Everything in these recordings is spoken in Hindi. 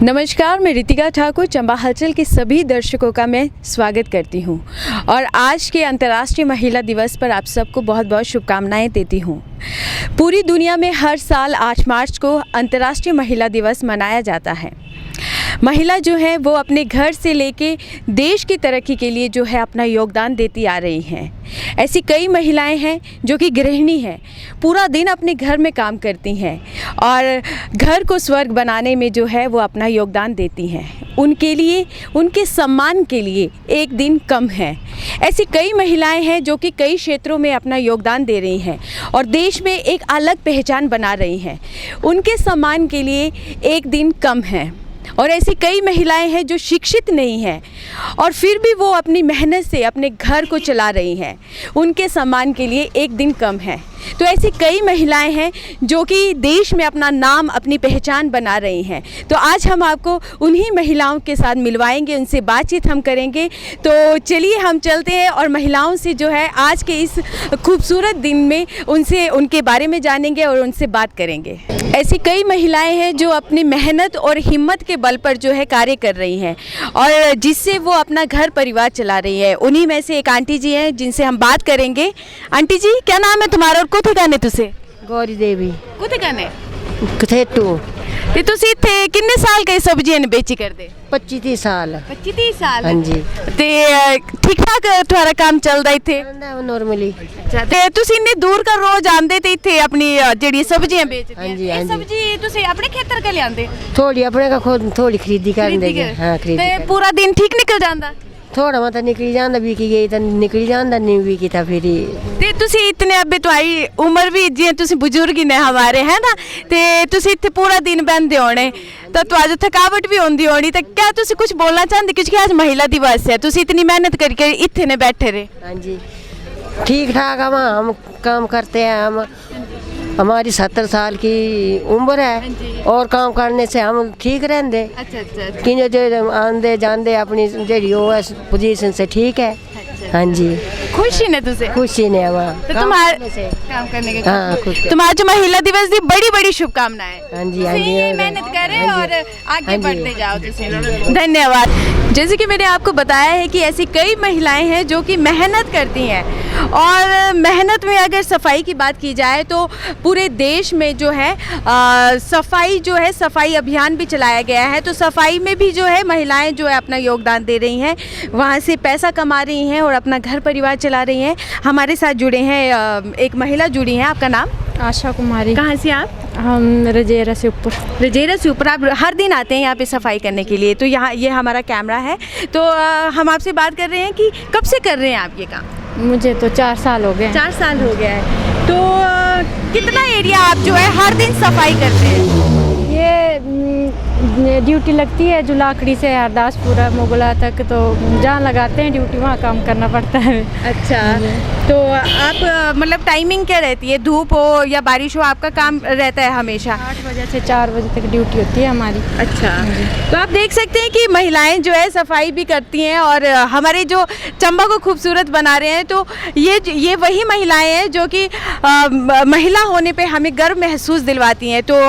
नमस्कार, मैं रितिका ठाकुर चंबा हलचल के सभी दर्शकों का मैं स्वागत करती हूं और आज के अंतर्राष्ट्रीय महिला दिवस पर आप सबको बहुत बहुत शुभकामनाएं देती हूं। पूरी दुनिया में हर साल 8 मार्च को अंतर्राष्ट्रीय महिला दिवस मनाया जाता है। महिला जो है वो अपने घर से लेके देश की तरक्की के लिए जो है अपना योगदान देती आ रही हैं। ऐसी कई महिलाएं हैं जो कि गृहिणी हैं, पूरा दिन अपने घर में काम करती हैं और घर को स्वर्ग बनाने में जो है वो अपना योगदान देती हैं। उनके लिए, उनके सम्मान के लिए एक दिन कम है। ऐसी कई महिलाएं हैं जो कि कई क्षेत्रों में अपना योगदान दे रही हैं और देश में एक अलग पहचान बना रही हैं। उनके सम्मान के लिए एक दिन कम है। और ऐसी कई महिलाएं हैं जो शिक्षित नहीं हैं और फिर भी वो अपनी मेहनत से अपने घर को चला रही हैं। उनके सम्मान के लिए एक दिन कम है। तो ऐसी कई महिलाएं हैं जो कि देश में अपना नाम, अपनी पहचान बना रही हैं। तो आज हम आपको उन्हीं महिलाओं के साथ मिलवाएंगे, उनसे बातचीत हम करेंगे। तो चलिए हम चलते हैं और महिलाओं से जो है आज के इस खूबसूरत दिन में उनसे, उनके बारे में जानेंगे और उनसे बात करेंगे। ऐसी कई महिलाएं हैं जो अपनी मेहनत और हिम्मत के बल पर जो है कार्य कर रही हैं और जिससे वो अपना घर परिवार चला रही है। उन्हीं में से एक आंटी जी हैं जिनसे हम बात करेंगे। आंटी जी, क्या नाम है तुम्हारा और कुत्थे गाने तुसे? गौरी देवी कुत्थे गाने कथेटू ते तुसी इत्थे किन्ने साल के सब्जियां बेची करदे? 25-30 साल। 25-30 साल। हाँ जी। ते ठीक ठाक तुम्हारा काम चलदा इत्थे? नॉर्मली। अच्छा, ते तुसी इन्ने दूर का रोज आंदे ते इत्थे अपनी जेहड़ी सब्जियां बेचदे? हाँ जी, ये हाँ जी। सब्जी तुसी अपने खेतर के लियांदे? थोड़ी अपने का खुद थोड़ी खरीदी कर दे। हाँ, खरीदी ते पूरा दिन ठीक निकल जांदा? थोड़ा मत निकली जांदा, बीकी गई तो निकली जांदा, नहीं बीकी था फिर ते तुसी इतने अबे तुम्हारी उम्र भी जियां तुसी बुजुर्ग ही ने हमारे, है ना? ते तुसी इत्थे पूरा दिन बहंदे होने तो तुहानू थकावट भी होंदी होनी। तो क्या तुसी कुछ बोलना चाहते, क्योंकि आज महिला दिवस है, तुसी इतनी मेहनत करके इत्थे ने बैठे रहे? हाँ जी, ठीक ठाक हम काम करते हैं। हम हमारी 70 साल की उम्र है और काम करने से हम ठीक रहते। अच्छा। कि जो आंदे जाते अपनी जेडी वो पोजीशन से ठीक है। हाँ जी, खुशी ने तुसे? खुशी ने हम तो तुम्हारे काम करने के हाँ, खुश। तुम्हारा जो महिला दिवस दी बड़ी बड़ी शुभकामनाएं। हाँ जी, हाँ जी, तुसी मेहनत करें और आगे हाँ जी। बढ़ते जाओ तुसी। धन्यवाद। जैसे कि मैंने आपको बताया है कि ऐसी कई महिलाएं हैं जो कि मेहनत करती हैं और मेहनत में अगर सफाई की बात की जाए तो पूरे देश में जो है सफाई जो है, सफाई अभियान भी चलाया गया है। तो सफाई में भी जो है महिलाएं जो है अपना योगदान दे रही हैं, वहाँ से पैसा कमा रही हैं और अपना घर परिवार चला रही हैं। हमारे साथ जुड़े हैं एक महिला जुड़ी हैं। आपका नाम? आशा कुमारी। कहाँ से आप? हम रजेरा से ऊपर। रजेरा से ऊपर। आप हर दिन आते हैं यहाँ पे सफाई करने के लिए? तो यहाँ ये हमारा कैमरा है। तो हम आपसे बात कर रहे हैं कि कब से कर रहे हैं आप ये काम? मुझे तो 4 साल हो गए। 4 साल हो गया है। तो कितना एरिया आप जो है हर दिन सफाई करते हैं? ये ड्यूटी लगती है जुलाकड़ी से हरदासपुरा मोगला तक, तो जहाँ लगाते हैं ड्यूटी वहाँ काम करना पड़ता है। अच्छा, तो आप मतलब टाइमिंग क्या रहती है? धूप हो या बारिश हो, आपका काम रहता है हमेशा? 8 बजे से 4 बजे तक ड्यूटी होती है हमारी। अच्छा, तो आप देख सकते हैं कि महिलाएं जो है सफाई भी करती हैं और हमारे जो चंबा को खूबसूरत बना रहे हैं। तो ये वही महिलाएं हैं जो कि महिला होने पे हमें गर्व महसूस दिलवाती हैं। तो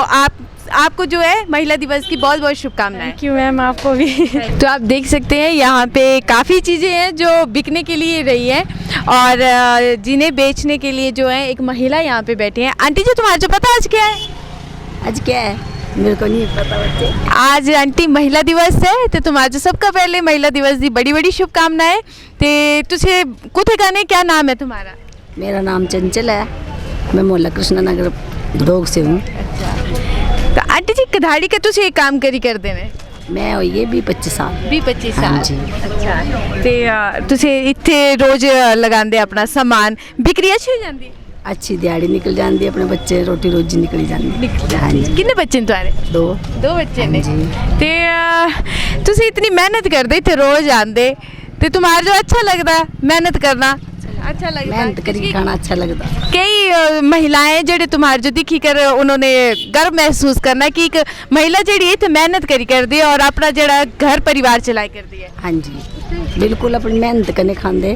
आपको जो है महिला दिवस की बहुत बहुत शुभकामनाएं। थैंक यू मैम, आपको भी। तो आप देख सकते हैं यहाँ पे काफ़ी चीज़ें हैं जो बिकने के लिए रही हैं और जिन्हें बेचने के लिए जो है एक महिला यहाँ पे बैठी हैं। आंटी जी, तुम्हारा जो पता आज क्या है? आज क्या है मेरे को नहीं पता बच्चे। आज आंटी महिला दिवस है, तो तुम्हारा जो सबका पहले महिला दिवस दी बड़ी बड़ी शुभकामनाएं। ते तुझे कुत्थे गाने, क्या नाम है तुम्हारा? मेरा नाम चंचल है, मैं मोहल्ला कृष्णा नगर धोग से हूँ। तो आंटी जी कधाड़ी का तुझे काम करी कर देने? मैं ये भी 25 साल। 20-25 हाँ साल। जी। अच्छा, ते तुझे इत्थे रोज लगांदे अपना सामान, बिक्री अच्छी हो जाती? अच्छी दिहाड़ी निकल जाती, अपने बच्चे रोटी रोजी निकली जाती। हाँ जी। कितने बच्चे ने तुम्हारे? 2 बच्चे ने। ते तुझे इतनी मेहनत करदे इत्थे रोज आंदे, ते तुम्हारा जो अच्छा लगदा मेहनत करना? अच्छा लगता है, मेहनत करके खाना अच्छा लगता। कई महिलाएं जेडे तुम्हारे जो दिखी कर उन्होंने गर्व महसूस करना कि एक महिला जेडी इतने मेहनत करी कर दी और अपना जेड़ा घर परिवार चलाई कर दी है। हाँ जी, बिल्कुल अपनी मेहनत करने खाते,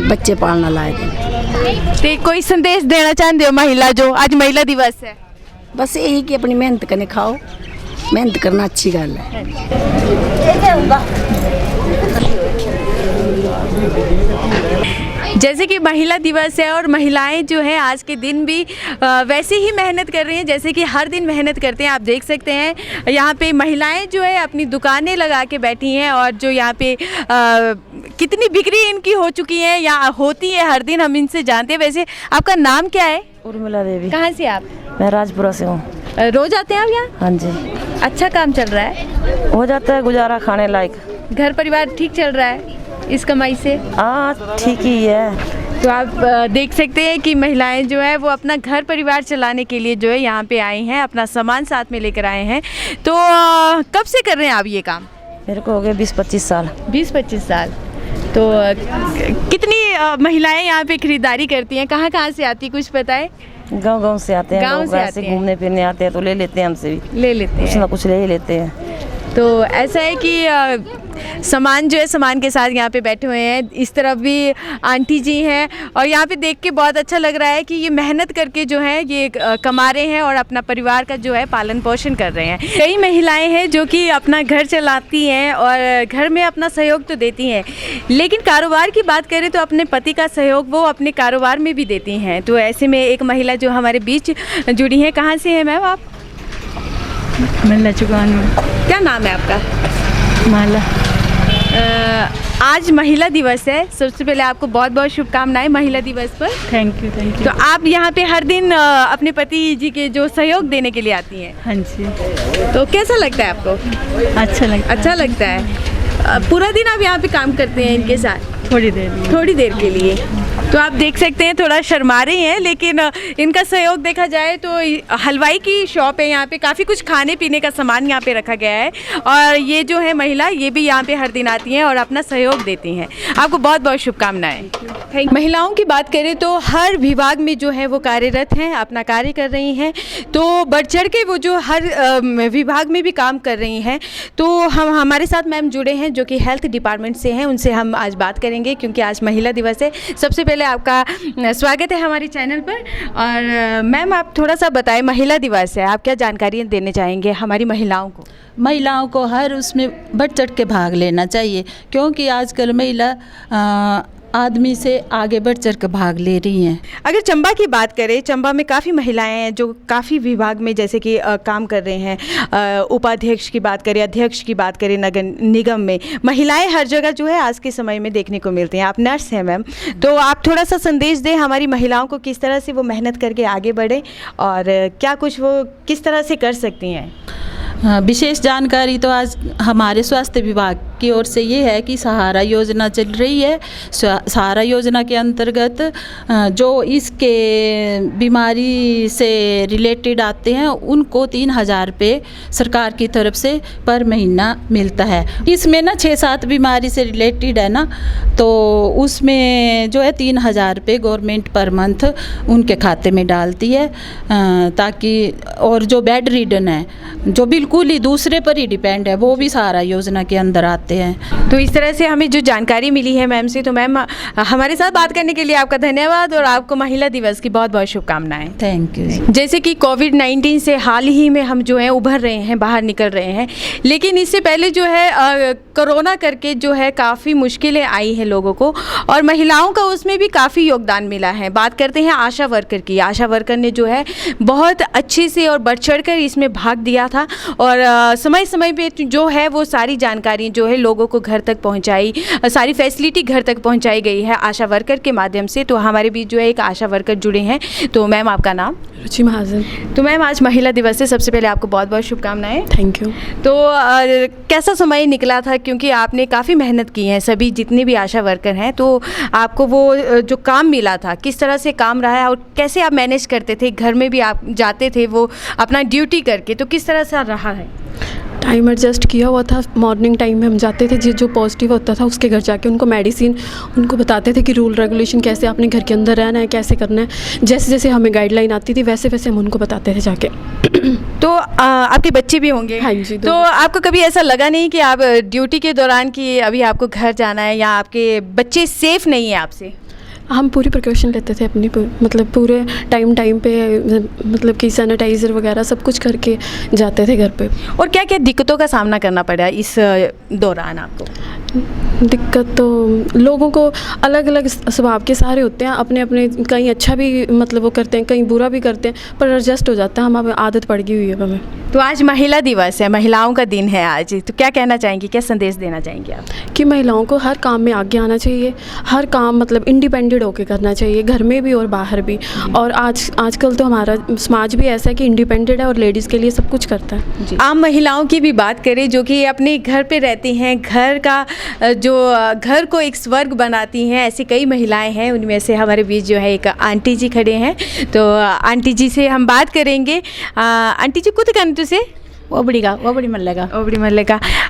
बच्चे पालना लाए थे। ते कोई संदेश देना चाहते हो महिला जो आज महिला दिवस है? बस यही कि अपनी मेहनत करने खाओ मेहनत करना अच्छी गल है। जैसे कि महिला दिवस है और महिलाएं जो है आज के दिन भी वैसे ही मेहनत कर रही हैं जैसे कि हर दिन मेहनत करते हैं। आप देख सकते हैं यहाँ पे महिलाएं जो है अपनी दुकानें लगा के बैठी हैं और जो यहाँ पे कितनी बिक्री इनकी हो चुकी है या होती है हर दिन, हम इनसे जानते हैं। वैसे आपका नाम क्या है? उर्मिला देवी। कहाँ से आप? मैं राजपुरा से हूँ। रोज आते हैं आप यहाँ? हाँ जी। अच्छा काम चल रहा है? हो जाता है गुजारा खाने लायक। घर परिवार ठीक चल रहा है इस कमाई से? हाँ ठीक ही है। तो आप देख सकते हैं कि महिलाएं जो है वो अपना घर परिवार चलाने के लिए जो है यहाँ पे आई हैं, अपना सामान साथ में लेकर आए हैं। तो कब से कर रहे हैं आप ये काम? मेरे को हो गए 20-25 साल। 20-25 साल। तो कितनी महिलाएं यहाँ पे खरीदारी करती हैं? कहाँ से आती, कुछ पता है? गांव से आते हैं गाँव लोग, से ऐसे आते हैं। घूमने फिरने आते हैं तो ले लेते हैं हमसे भी, ले लेते कुछ हैं। ना कुछ ले ही लेते हैं। तो ऐसा है कि सामान जो है सामान के साथ यहाँ पे बैठे हुए हैं। इस तरफ भी आंटी जी हैं और यहाँ पे देख के बहुत अच्छा लग रहा है कि ये मेहनत करके जो है ये कमा रहे हैं और अपना परिवार का जो है पालन पोषण कर रहे हैं। कई महिलाएं हैं जो कि अपना घर चलाती हैं और घर में अपना सहयोग तो देती हैं, लेकिन कारोबार की बात करें तो अपने पति का सहयोग वो अपने कारोबार में भी देती हैं। तो ऐसे में एक महिला जो हमारे बीच जुड़ी है, कहाँ से है मैम आप? मैं चुकान में। क्या नाम है आपका? माला। आज महिला दिवस है, सबसे पहले आपको बहुत बहुत शुभकामनाएं महिला दिवस पर। थैंक यू थैंक तो यू। आप यहाँ पे हर दिन अपने पति जी के जो सहयोग देने के लिए आती हैं, हाँ जी। तो कैसा लगता है आपको? अच्छा लगता अच्छा लगता है। पूरा दिन आप यहाँ पे काम करते हैं इनके साथ? है। थोड़ी देर में। थोड़ी देर के लिए। तो आप देख सकते हैं थोड़ा शर्मा रही हैं, लेकिन इनका सहयोग देखा जाए तो हलवाई की शॉप है यहाँ पे, काफ़ी कुछ खाने पीने का सामान यहाँ पे रखा गया है और ये जो है महिला ये भी यहाँ पे हर दिन आती हैं और अपना सहयोग देती हैं। आपको बहुत बहुत शुभकामनाएं। महिलाओं की बात करें तो हर विभाग में जो है वो कार्यरत हैं, अपना कार्य कर रही हैं, तो बढ़ चढ़ के वो जो हर विभाग में भी काम कर रही हैं। तो हम हमारे साथ मैम जुड़े हैं जो कि हेल्थ डिपार्टमेंट से हैं, उनसे हम आज बात करेंगे क्योंकि आज महिला दिवस है। सबसे पहले आपका स्वागत है हमारे चैनल पर। और मैम आप थोड़ा सा बताएं, महिला दिवस है, आप क्या जानकारियाँ देने चाहेंगे हमारी महिलाओं को? महिलाओं को हर उसमें बढ़ चढ़ के भाग लेना चाहिए क्योंकि आजकल महिला आदमी से आगे बढ़ चढ़ कर भाग ले रही हैं। अगर चंबा की बात करें, चंबा में काफ़ी महिलाएं हैं जो काफ़ी विभाग में जैसे कि काम कर रहे हैं। उपाध्यक्ष की बात करें, अध्यक्ष की बात करें, नगर निगम में महिलाएं हर जगह जो है आज के समय में देखने को मिलती हैं। आप नर्स हैं मैम, तो आप थोड़ा सा संदेश दें हमारी महिलाओं को, किस तरह से वो मेहनत करके आगे बढ़े और क्या कुछ वो किस तरह से कर सकती हैं? विशेष जानकारी तो आज हमारे स्वास्थ्य विभाग की ओर से ये है कि सहारा योजना चल रही है। सहारा योजना के अंतर्गत जो इसके बीमारी से रिलेटेड आते हैं उनको 3,000 रुपये सरकार की तरफ से पर महीना मिलता है। इसमें ना 6-7 बीमारी से रिलेटेड है ना, तो उसमें जो है 3,000 रुपये गवर्नमेंट पर मंथ उनके खाते में डालती है ताकि, और जो बेड रिडन है, जो बिल्कुल ही दूसरे पर ही डिपेंड है, वो भी सहारा योजना के अंदर आते हैं। तो इस तरह से हमें जो जानकारी मिली है मैम से, तो मैम हमारे साथ बात करने के लिए आपका धन्यवाद और आपको महिला दिवस की बहुत बहुत शुभकामनाएं। Thank you. जैसे कि कोविड-19 से हाल ही में हम जो है उभर रहे हैं, बाहर निकल रहे हैं, लेकिन इससे पहले जो है कोरोना करके जो है काफ़ी मुश्किलें आई हैं लोगों को और महिलाओं का उसमें भी काफ़ी योगदान मिला है। बात करते हैं आशा वर्कर की। आशा वर्कर ने जो है बहुत अच्छे से और बढ़ चढ़ कर इसमें भाग दिया था और समय समय पे जो है वो सारी जानकारी जो है लोगों को घर तक पहुंचाई, सारी फैसिलिटी घर तक पहुंचाई गई है आशा वर्कर के माध्यम से। तो हमारे बीच जो है एक आशा वर्कर जुड़े हैं। तो मैम आपका नाम? रुचि महाजन। तो मैम आज महिला दिवस है, सबसे पहले आपको बहुत बहुत शुभकामनाएं। Thank you. तो कैसा समय निकला था, क्योंकि आपने काफ़ी मेहनत की है, सभी जितने भी आशा वर्कर हैं, तो आपको वो जो काम मिला था किस तरह से काम रहा है और कैसे आप मैनेज करते थे? घर में भी आप जाते थे वो अपना ड्यूटी करके, तो किस तरह से रहा है? टाइम एडजस्ट किया हुआ था। मॉर्निंग टाइम में हम जाते थे, जो पॉजिटिव होता था उसके घर जाके उनको मेडिसिन, उनको बताते थे कि रूल रेगुलेशन कैसे आपने घर के अंदर रहना है, कैसे करना है। जैसे जैसे हमें गाइडलाइन आती थी वैसे वैसे हम उनको बताते थे जाके। तो आपके बच्चे भी होंगे? हाँ जी। तो आपको कभी ऐसा लगा नहीं कि आप ड्यूटी के दौरान कि अभी आपको घर जाना है या आपके बच्चे सेफ़ नहीं है आपसे? हम पूरी प्रिकॉशन लेते थे अपनी मतलब पूरे टाइम पे, मतलब कि सैनिटाइज़र वगैरह सब कुछ करके जाते थे घर पे। और क्या क्या दिक्कतों का सामना करना पड़ा इस दौरान आपको? दिक्कत तो लोगों को अलग अलग स्वभाव के सारे होते हैं, अपने अपने कहीं अच्छा भी मतलब वो करते हैं, कहीं बुरा भी करते हैं, पर एडजस्ट हो जाता है। हमें आदत पड़ गई हुई है हमें। तो आज महिला दिवस है, महिलाओं का दिन है आज, तो क्या कहना चाहेंगी, क्या संदेश देना चाहेंगे आप? कि महिलाओं को हर काम में आगे आना चाहिए, हर काम मतलब इंडिपेंडेंट होकर करना चाहिए, घर में भी और बाहर भी। और आजकल तो हमारा समाज भी ऐसा है कि इंडिपेंडेंट है और लेडीज़ के लिए सब कुछ करता है जी। आम महिलाओं की भी बात करें जो कि अपने घर पे रहती हैं, घर का जो घर को एक स्वर्ग बनाती हैं, ऐसी कई महिलाएं हैं। उनमें से हमारे बीच जो है एक आंटी जी खड़े हैं, तो आंटी जी से हम बात करेंगे। आंटी जी कुछ कहने तुझे वो बड़ी मल्लेगा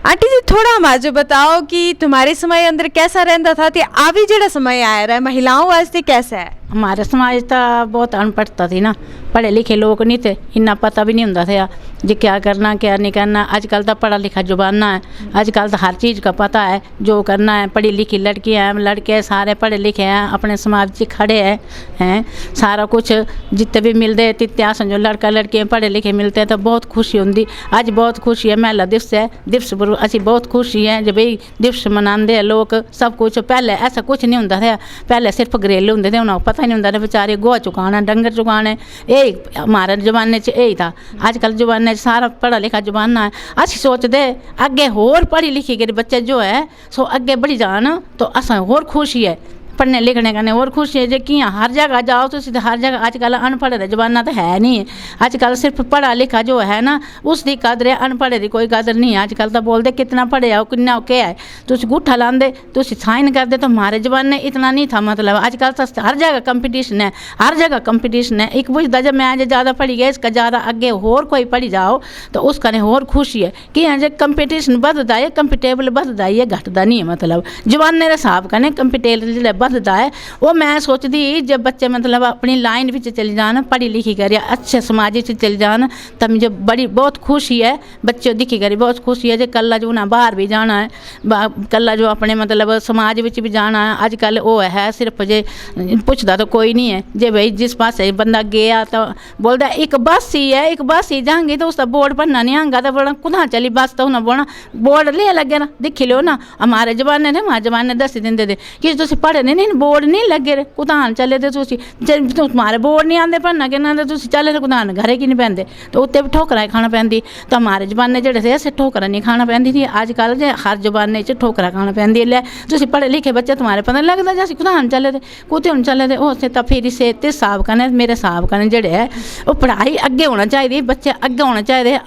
आंटी जी थोड़ा हमारे बताओ कि तुम्हारे समय अंदर कैसा रहता था ते अभी जेड़ा समय आ रहा है महिलाओं वास्ते कैसा है? हमारे समाज तो बहुत अनपढ़ता थी ना, पढ़े लिखे लोग नहीं थे, इन्ना पता भी नहीं होता था जी क्या करना क्या नहीं करना। आजकल तो पढ़ा लिखा ज़माना है, आजकल तो हर चीज़ का पता है, जो करना है। पढ़ी लिखी लड़कियाँ हैं, लड़के सारे पढ़े लिखे हैं, अपने समाज से खड़े हैं सारा कुछ जितने भी मिलते तित्या समझो लड़का लड़कियाँ पढ़े लिखे मिलते हैं तो बहुत खुशी होंगी। आज बहुत खुशी है, महिला दिवस है, दिवस पर असी बहुत खुशी है जब भाई दिवस मनाते हैं लोग सब कुछ। पहले ऐसा कुछ नहीं होता था, पहले सिर्फ घरेलू होंगे थे, उन्हें पता नहीं होता था बेचारे गोहा चुकाना डंगर चुकाने, यही हमारे जमाने च यही था। आजकल जमाने सारा पढ़ा लिखा जमाना है। असी सोचते अगे होर पढ़ी लिखी गए बच्चे जो है सो अगे बढ़ी जान तो असा होर खुशी है, पढ़ने लिखने कने और खुशी है जे कि हर जगह जाओ तो हर जगह आजकल अनपढ़ का जमाना तो है नहीं है। आजकल सिर्फ पढ़ा लिखा जो है ना उसकी कदर है, अनपढ़े की कोई कदर नहीं है। आजकल तो बोलते कितना पढ़े आओ कितना क्या है, तुम गुठा लाते तुम साइन करते, तो हमारे जमाने इतना नहीं था। मतलब आजकल तो हर जगह कंपटीशन है, हर जगह कंपटीशन है। एक बुझता जब मैं ज़्यादा पढ़ी गई इसका ज़्यादा अगे होर कोई पढ़ी जाओ तो उसका ने होर खुशी है कि जो कंपटीशन बढ़ता है, कंपटेबल बढ़ता है, घटता नहीं है। मतलब जमाने के हिसाब का ने कंपटेबल बढ़ता है। वो मैं सोचती जब बच्चे मतलब अपनी लाइन में चले जान, पढ़ी लिखी कर अच्छे समाज से चले जान, तब मुझे बड़ी बहुत खुशी है। बच्चे दिखी करी बहुत खुशी है जो कल जो उन्हें बाहर भी जाना है, कल जो अपने मतलब समाज में भी जाना है। अजकल वो है सिर्फ जे पुछता तो कोई नहीं है, जे भाई जिस पास बंदा गया तो बोलता एक बस ही है, एक बस ही जाएंगे तो उसका बोर्ड पढ़ना नहीं आएगा तो बोला कुदा चली बस तो उन्हें बोलना बोर्ड ले लगे ना दिखी लो ना। हमारे जमाने ने हमारे जमाने दस देंगे थे कि तुम पढ़े नहीं बोर्ड नहीं लगे रे कुदान चले थे तुम्हारे बोर्ड नहीं आते पढ़ना कि ना तुम चले थे कुदान घरे की नहीं पैंते तो उत्ते भी ठोकरा खाना पैंती। तो हमारे जमाने जोड़े थे ऐसे ठोकरा नहीं खाना पैंती थी। अजकल जो हर जमाने च ठोकरा खाना पैंती है। तुम पढ़े लिखे बच्चे तुम्हारे पता नहीं लगता जैसे कुदान चले थे कुत्ते हूँ चले थे उसे तो फिर इसे हिसाब कने मेरे हिसाब कने जोड़े है वो पढ़ाई अगे होना चाहिए, बच्चे अगे होना चाहिए,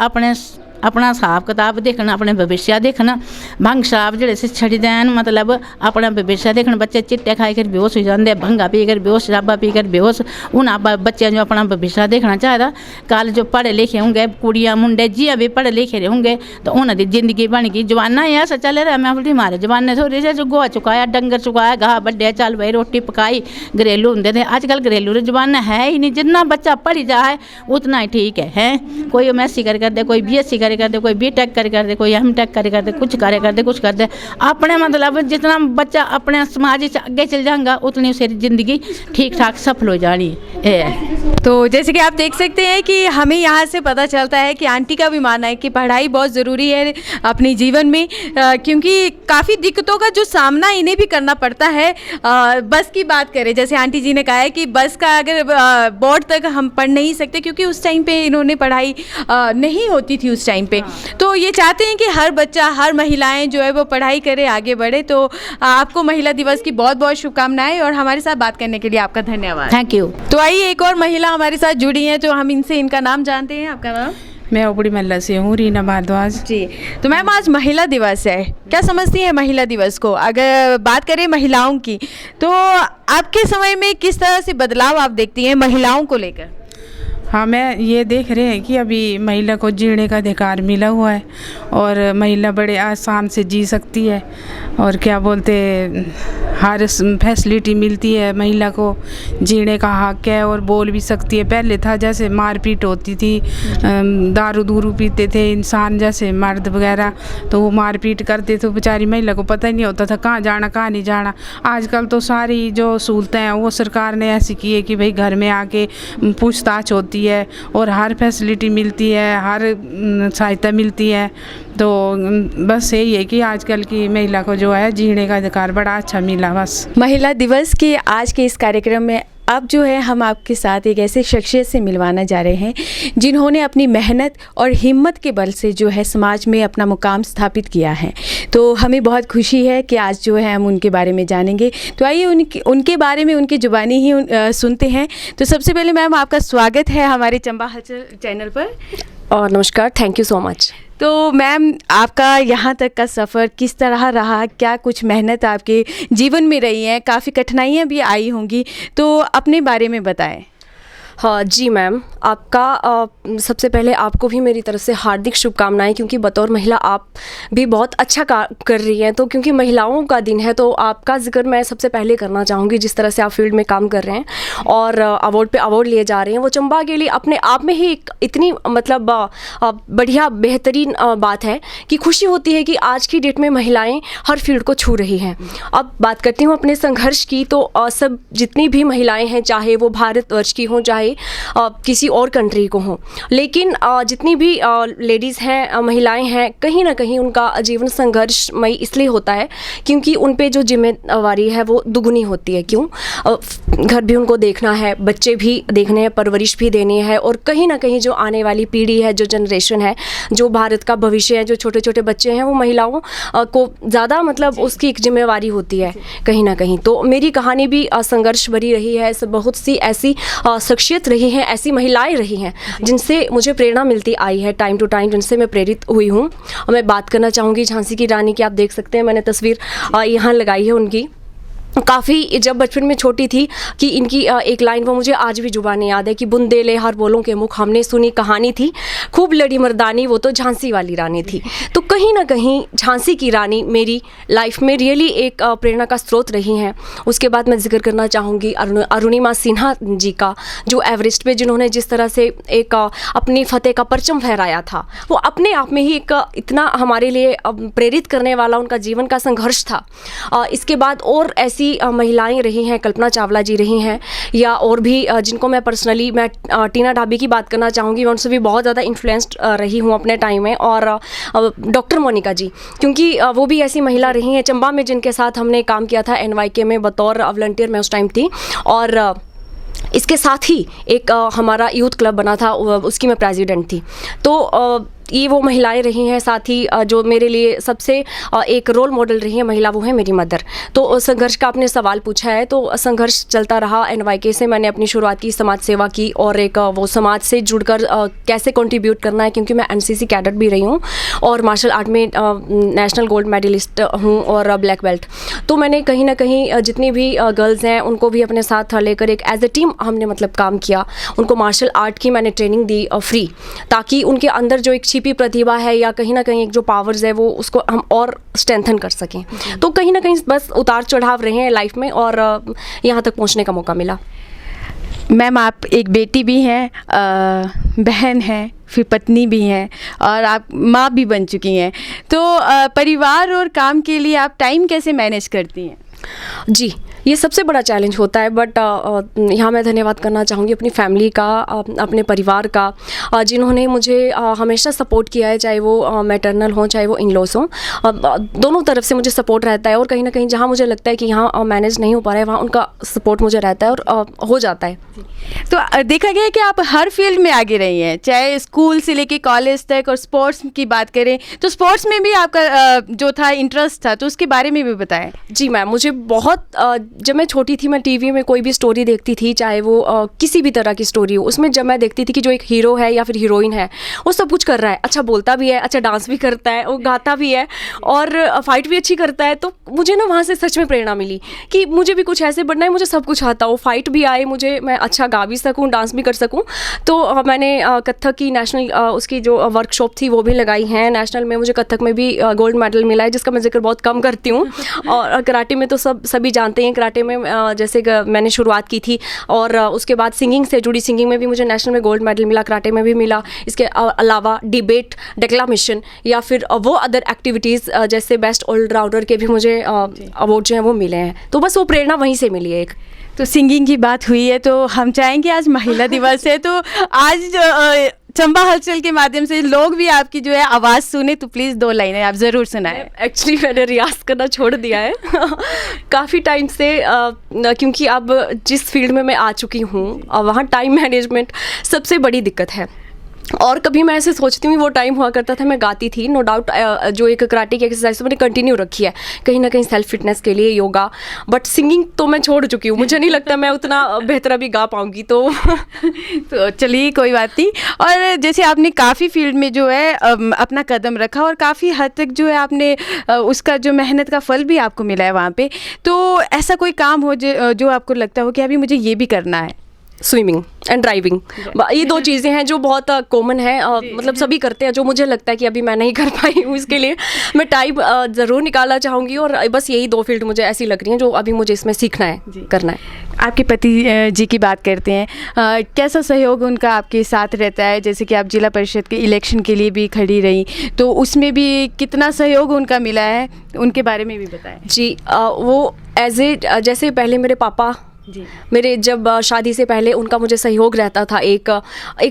अपना हिसाब किताब देखना, अपने भविष्य देखना। भंग शराब जोड़े से छड़ी देन मतलब अपना भविष्य देखना। बच्चे चिट्टे खाई कर बेहोश हो जाते, भंगा पी कर बेहोश, शराबा पी कर बेहोश। उन बच्चे जो अपना भविष्य देखना चाहता, कल जो पढ़े लिखे होंगे कुड़ियाँ मुंडे जिया भी पढ़े लिखे होंगे तो उन्होंने जिंदगी बन गई। जमाना ही ऐसा चले रहा। मैं बोलती हमारे जमाने थोड़ी से जो गोहा चुकाया डंगर चुकाया घाह बड्डे चल भाई रोटी पकाई घरेलू होंगे थे। अजकल घरेलू जमाना है ही नहीं, जितना बच्चा पढ़ी जाए उतना ही ठीक है। कोई एमएससी कर दे, कोई बीएससी करते, कोई बीटेक करते, कोई एमटेक करते, कुछ करते। अपने मतलब जितना बच्चा अपने समाज से आगे चल जाएगा उतनी उसे जिंदगी ठीक ठाक सफल हो जानी है। तो जैसे कि आप देख सकते हैं कि हमें यहाँ से पता चलता है कि आंटी का भी मानना है कि पढ़ाई बहुत ज़रूरी है अपने जीवन में, क्योंकि काफ़ी दिक्कतों का जो सामना इन्हें भी करना पड़ता है। बस की बात करें, जैसे आंटी जी ने कहा है कि बस का अगर बोर्ड तक हम पढ़ नहीं सकते क्योंकि उस टाइम पे इन्होंने पढ़ाई नहीं होती थी उस टाइम पे। तो ये चाहते हैं कि हर बच्चा हर महिलाएं जो है वो पढ़ाई करे आगे बढ़े। तो आपको महिला दिवस की बहुत बहुत शुभकामनाएं और हमारे साथ बात करने के लिए आपका धन्यवाद। Thank you. तो आइए एक और महिला हमारे साथ जुड़ी हैं तो हम इनसे इनका नाम जानते हैं। आपका नाम? मैं ओबड़ी मल्ला से हूँ, रीना भारद्वाज जी। तो मैम आज महिला दिवस है, क्या समझती है महिला दिवस को? अगर बात करें महिलाओं की तो आपके समय में किस तरह से बदलाव आप देखती हैं महिलाओं को लेकर? हाँ, मैं ये देख रहे हैं कि अभी महिला को जीने का अधिकार मिला हुआ है और महिला बड़े आसान से जी सकती है और क्या बोलते हर फैसिलिटी मिलती है महिला को, जीने का हक है और बोल भी सकती है। पहले था जैसे मारपीट होती थी, दारू दूरू पीते थे इंसान जैसे मर्द वगैरह, तो वो मारपीट करते तो बेचारी महिला को पता ही नहीं होता था कहाँ जाना कहाँ नहीं जाना। आजकल तो सारी जो सहूलतें हैं वो सरकार ने ऐसी की है कि भाई घर में आके पूछताछ होती है और हर फैसिलिटी मिलती है, हर सहायता मिलती है। तो बस यही है कि आजकल की महिला को जो है जीने का अधिकार बड़ा अच्छा मिला। बस महिला दिवस के आज के इस कार्यक्रम में अब जो है हम आपके साथ एक ऐसे शख्सियत से मिलवाना जा रहे हैं जिन्होंने अपनी मेहनत और हिम्मत के बल से जो है समाज में अपना मुकाम स्थापित किया है। तो हमें बहुत खुशी है कि आज जो है हम उनके बारे में जानेंगे। तो आइए उनके बारे में उनकी ज़ुबानी ही सुनते हैं। तो सबसे पहले मैम आपका स्वागत है हमारे चंबा हलचल चैनल पर। और नमस्कार, थैंक यू सो मच। तो मैम आपका यहाँ तक का सफ़र किस तरह रहा, क्या कुछ मेहनत आपके जीवन में रही है, काफ़ी कठिनाइयाँ भी आई होंगी, तो अपने बारे में बताएं। हाँ जी मैम, आपका सबसे पहले आपको भी मेरी तरफ से हार्दिक शुभकामनाएं, क्योंकि बतौर महिला आप भी बहुत अच्छा कर रही हैं। तो क्योंकि महिलाओं का दिन है तो आपका जिक्र मैं सबसे पहले करना चाहूँगी। जिस तरह से आप फील्ड में काम कर रहे हैं और अवार्ड पे अवार्ड लिए जा रहे हैं, वो चंबा के लिए अपने आप में ही एक इतनी मतलब बढ़िया बेहतरीन बात है कि खुशी होती है कि आज की डेट में महिलाएँ हर फील्ड को छू रही हैं। अब बात करती हूँ अपने संघर्ष की, तो सब जितनी भी महिलाएँ हैं, चाहे वो भारतवर्ष की हों चाहे किसी और कंट्री को हो, लेकिन जितनी भी लेडीज़ हैं, महिलाएं हैं, कहीं ना कहीं उनका जीवन संघर्षमय इसलिए होता है क्योंकि उन पे जो जिम्मेवारी है वो दुगनी होती है। क्यों? घर भी उनको देखना है, बच्चे भी देखने हैं, परवरिश भी देनी है, और कहीं ना कहीं जो आने वाली पीढ़ी है, जो जनरेशन है, जो भारत का भविष्य है, जो छोटे छोटे बच्चे हैं, वो महिलाओं को ज़्यादा मतलब उसकी एक जिम्मेवारी होती है कहीं ना कहीं। तो मेरी कहानी भी संघर्ष भरी रही है। बहुत सी ऐसी शख्सियत रही हैं, ऐसी महिलाएं रही हैं जिनसे मुझे प्रेरणा मिलती आई है टाइम टू टाइम, जिनसे मैं प्रेरित हुई हूँ। मैं बात करना चाहूँगी झांसी की रानी की। आप देख सकते हैं मैंने तस्वीर यहाँ लगाई है उनकी। काफ़ी जब बचपन में छोटी थी कि इनकी एक लाइन वो मुझे आज भी जुबानी याद है कि बुंदेले हर बोलों के मुख, हमने सुनी कहानी थी, खूब लड़ी मर्दानी, वो तो झांसी वाली रानी थी। तो कहीं ना कहीं झांसी की रानी मेरी लाइफ में रियली एक प्रेरणा का स्रोत रही हैं। उसके बाद मैं जिक्र करना चाहूँगी अरुणिमा सिन्हा जी का, जो एवरेस्ट पे जिन्होंने जिस तरह से एक अपनी फतेह का परचम फहराया था, वो अपने आप में ही एक इतना हमारे लिए प्रेरित करने वाला उनका जीवन का संघर्ष था। इसके बाद और ऐसी महिलाएं रही हैं, कल्पना चावला जी रही हैं, या और भी जिनको मैं पर्सनली टीना ढाबी की बात करना चाहूँगी। मैं उनसे भी बहुत ज़्यादा इन्फ्लुएंस्ड रही हूँ अपने टाइम में। और डॉक्टर मोनिका जी, क्योंकि वो भी ऐसी महिला रही हैं चंबा में जिनके साथ हमने काम किया था NYK में, बतौर वॉलंटियर मैं उस टाइम थी। और इसके साथ ही एक हमारा यूथ क्लब बना था, उसकी मैं प्रेसिडेंट थी। तो ये वो महिलाएं रही हैं। साथ ही जो मेरे लिए सबसे एक रोल मॉडल रही है महिला, वो है मेरी मदर। तो संघर्ष का आपने सवाल पूछा है, तो संघर्ष चलता रहा। NYK से मैंने अपनी शुरुआत की, समाज सेवा की, और एक वो समाज से जुड़कर कैसे कंट्रीब्यूट करना है, क्योंकि मैं NCC कैडेट भी रही हूँ और मार्शल आर्ट में नेशनल गोल्ड मेडलिस्ट हूँ और ब्लैक बेल्ट। तो मैंने कहीं ना कहीं जितनी भी गर्ल्स हैं उनको भी अपने साथ लेकर एक एज ए टीम हमने मतलब काम किया। उनको मार्शल आर्ट की मैंने ट्रेनिंग दी फ्री, ताकि उनके अंदर जो एक छिपी प्रतिभा है या कहीं ना कहीं एक जो पावर्स है वो उसको हम और स्ट्रेंथन कर सकें। तो कहीं ना कहीं बस उतार चढ़ाव रहे हैं लाइफ में और यहाँ तक पहुँचने का मौका मिला। मैम आप एक बेटी भी हैं, बहन हैं, फिर पत्नी भी हैं और आप माँ भी बन चुकी हैं। तो परिवार और काम के लिए आप टाइम कैसे मैनेज करती हैं? जी, ये सबसे बड़ा चैलेंज होता है, बट यहाँ मैं धन्यवाद करना चाहूँगी अपनी फैमिली का, अपने परिवार का, जिन्होंने मुझे हमेशा सपोर्ट किया है, चाहे वो मैटरनल हो चाहे वो इन-लॉस हो। दोनों तरफ से मुझे सपोर्ट रहता है, और कहीं ना कहीं जहाँ मुझे लगता है कि यहाँ मैनेज नहीं हो पा रहा है, वहाँ उनका सपोर्ट मुझे रहता है और हो जाता है। तो देखा गया है कि आप हर फील्ड में आगे रही हैं, चाहे स्कूल से लेके कॉलेज तक। और स्पोर्ट्स की बात करें तो स्पोर्ट्स में भी आपका जो था इंटरेस्ट था, तो उसके बारे में भी बताएं। जी मैम, मुझे बहुत जब मैं छोटी थी, मैं टीवी में कोई भी स्टोरी देखती थी, चाहे वो किसी भी तरह की स्टोरी हो, उसमें जब मैं देखती थी कि जो एक हीरो है या फिर हीरोइन है वो सब कुछ कर रहा है, अच्छा बोलता भी है, अच्छा डांस भी करता है, वो गाता भी है और फाइट भी अच्छी करता है, तो मुझे ना वहाँ से सच में प्रेरणा मिली कि मुझे भी कुछ ऐसे बनना है, मुझे सब कुछ आता हो, फाइट भी आए मुझे, मैं अच्छा गा भी सकूँ, डांस भी कर सकूँ। तो मैंने कथक की नेशनल उसकी जो वर्कशॉप थी वो भी लगाई हैं। नेशनल में मुझे कथक में भी गोल्ड मेडल मिला है, जिसका मैं जिक्र बहुत कम करती हूँ। और कराटे में तो सभी जानते हैं, कराटे में जैसे मैंने शुरुआत की थी और उसके बाद सिंगिंग से जुड़ी, सिंगिंग में भी मुझे नेशनल में गोल्ड मेडल मिला, कराटे में भी मिला। इसके अलावा डिबेट, डिक्लामेशन या फिर वो अदर एक्टिविटीज़ जैसे बेस्ट ऑलराउंडर के भी मुझे अवार्ड जो हैं वो मिले हैं। तो बस वो प्रेरणा वहीं से मिली है एक। तो सिंगिंग की बात हुई है तो हम चाहेंगे, आज महिला दिवस है, तो आज चंबा हलचल के माध्यम से लोग भी आपकी जो है आवाज़ सुने, तो प्लीज़ 2 लाइनें आप ज़रूर सुनाएं। एक्चुअली मैंने रियाज़ करना छोड़ दिया है काफ़ी टाइम से, क्योंकि अब जिस फील्ड में मैं आ चुकी हूँ वहाँ टाइम मैनेजमेंट सबसे बड़ी दिक्कत है। और कभी मैं ऐसे सोचती हूँ, वो टाइम हुआ करता था मैं गाती थी, नो डाउट जो एक कराटे की एक्सरसाइज मैंने कंटिन्यू रखी है कहीं ना कहीं सेल्फ फिटनेस के लिए, योगा, बट सिंगिंग तो मैं छोड़ चुकी हूँ। मुझे नहीं लगता मैं उतना बेहतर अभी गा पाऊँगी। तो चलिए कोई बात नहीं। और जैसे आपने काफ़ी फील्ड में जो है अपना कदम रखा और काफ़ी हद तक जो है आपने उसका जो मेहनत का फल भी आपको मिला है वहाँ पे, तो ऐसा कोई काम हो जो आपको लगता हो कि अभी मुझे ये भी करना है? स्विमिंग एंड ड्राइविंग, ये 2 चीज़ें हैं जो बहुत कॉमन है, मतलब सभी करते हैं, जो मुझे लगता है कि अभी मैं नहीं कर पाई हूँ। इसके लिए मैं टाइम ज़रूर निकालना चाहूँगी और बस यही 2 फील्ड मुझे ऐसी लग रही हैं जो अभी मुझे इसमें सीखना है, करना है। आपके पति जी की बात करते हैं, कैसा सहयोग उनका आपके साथ रहता है? जैसे कि आप जिला परिषद के इलेक्शन के लिए भी खड़ी रही, तो उसमें भी कितना सहयोग उनका मिला है, उनके बारे में भी बताएं। जी, वो जैसे पहले मेरे पापा जी, मेरे जब शादी से पहले उनका मुझे सहयोग रहता था, एक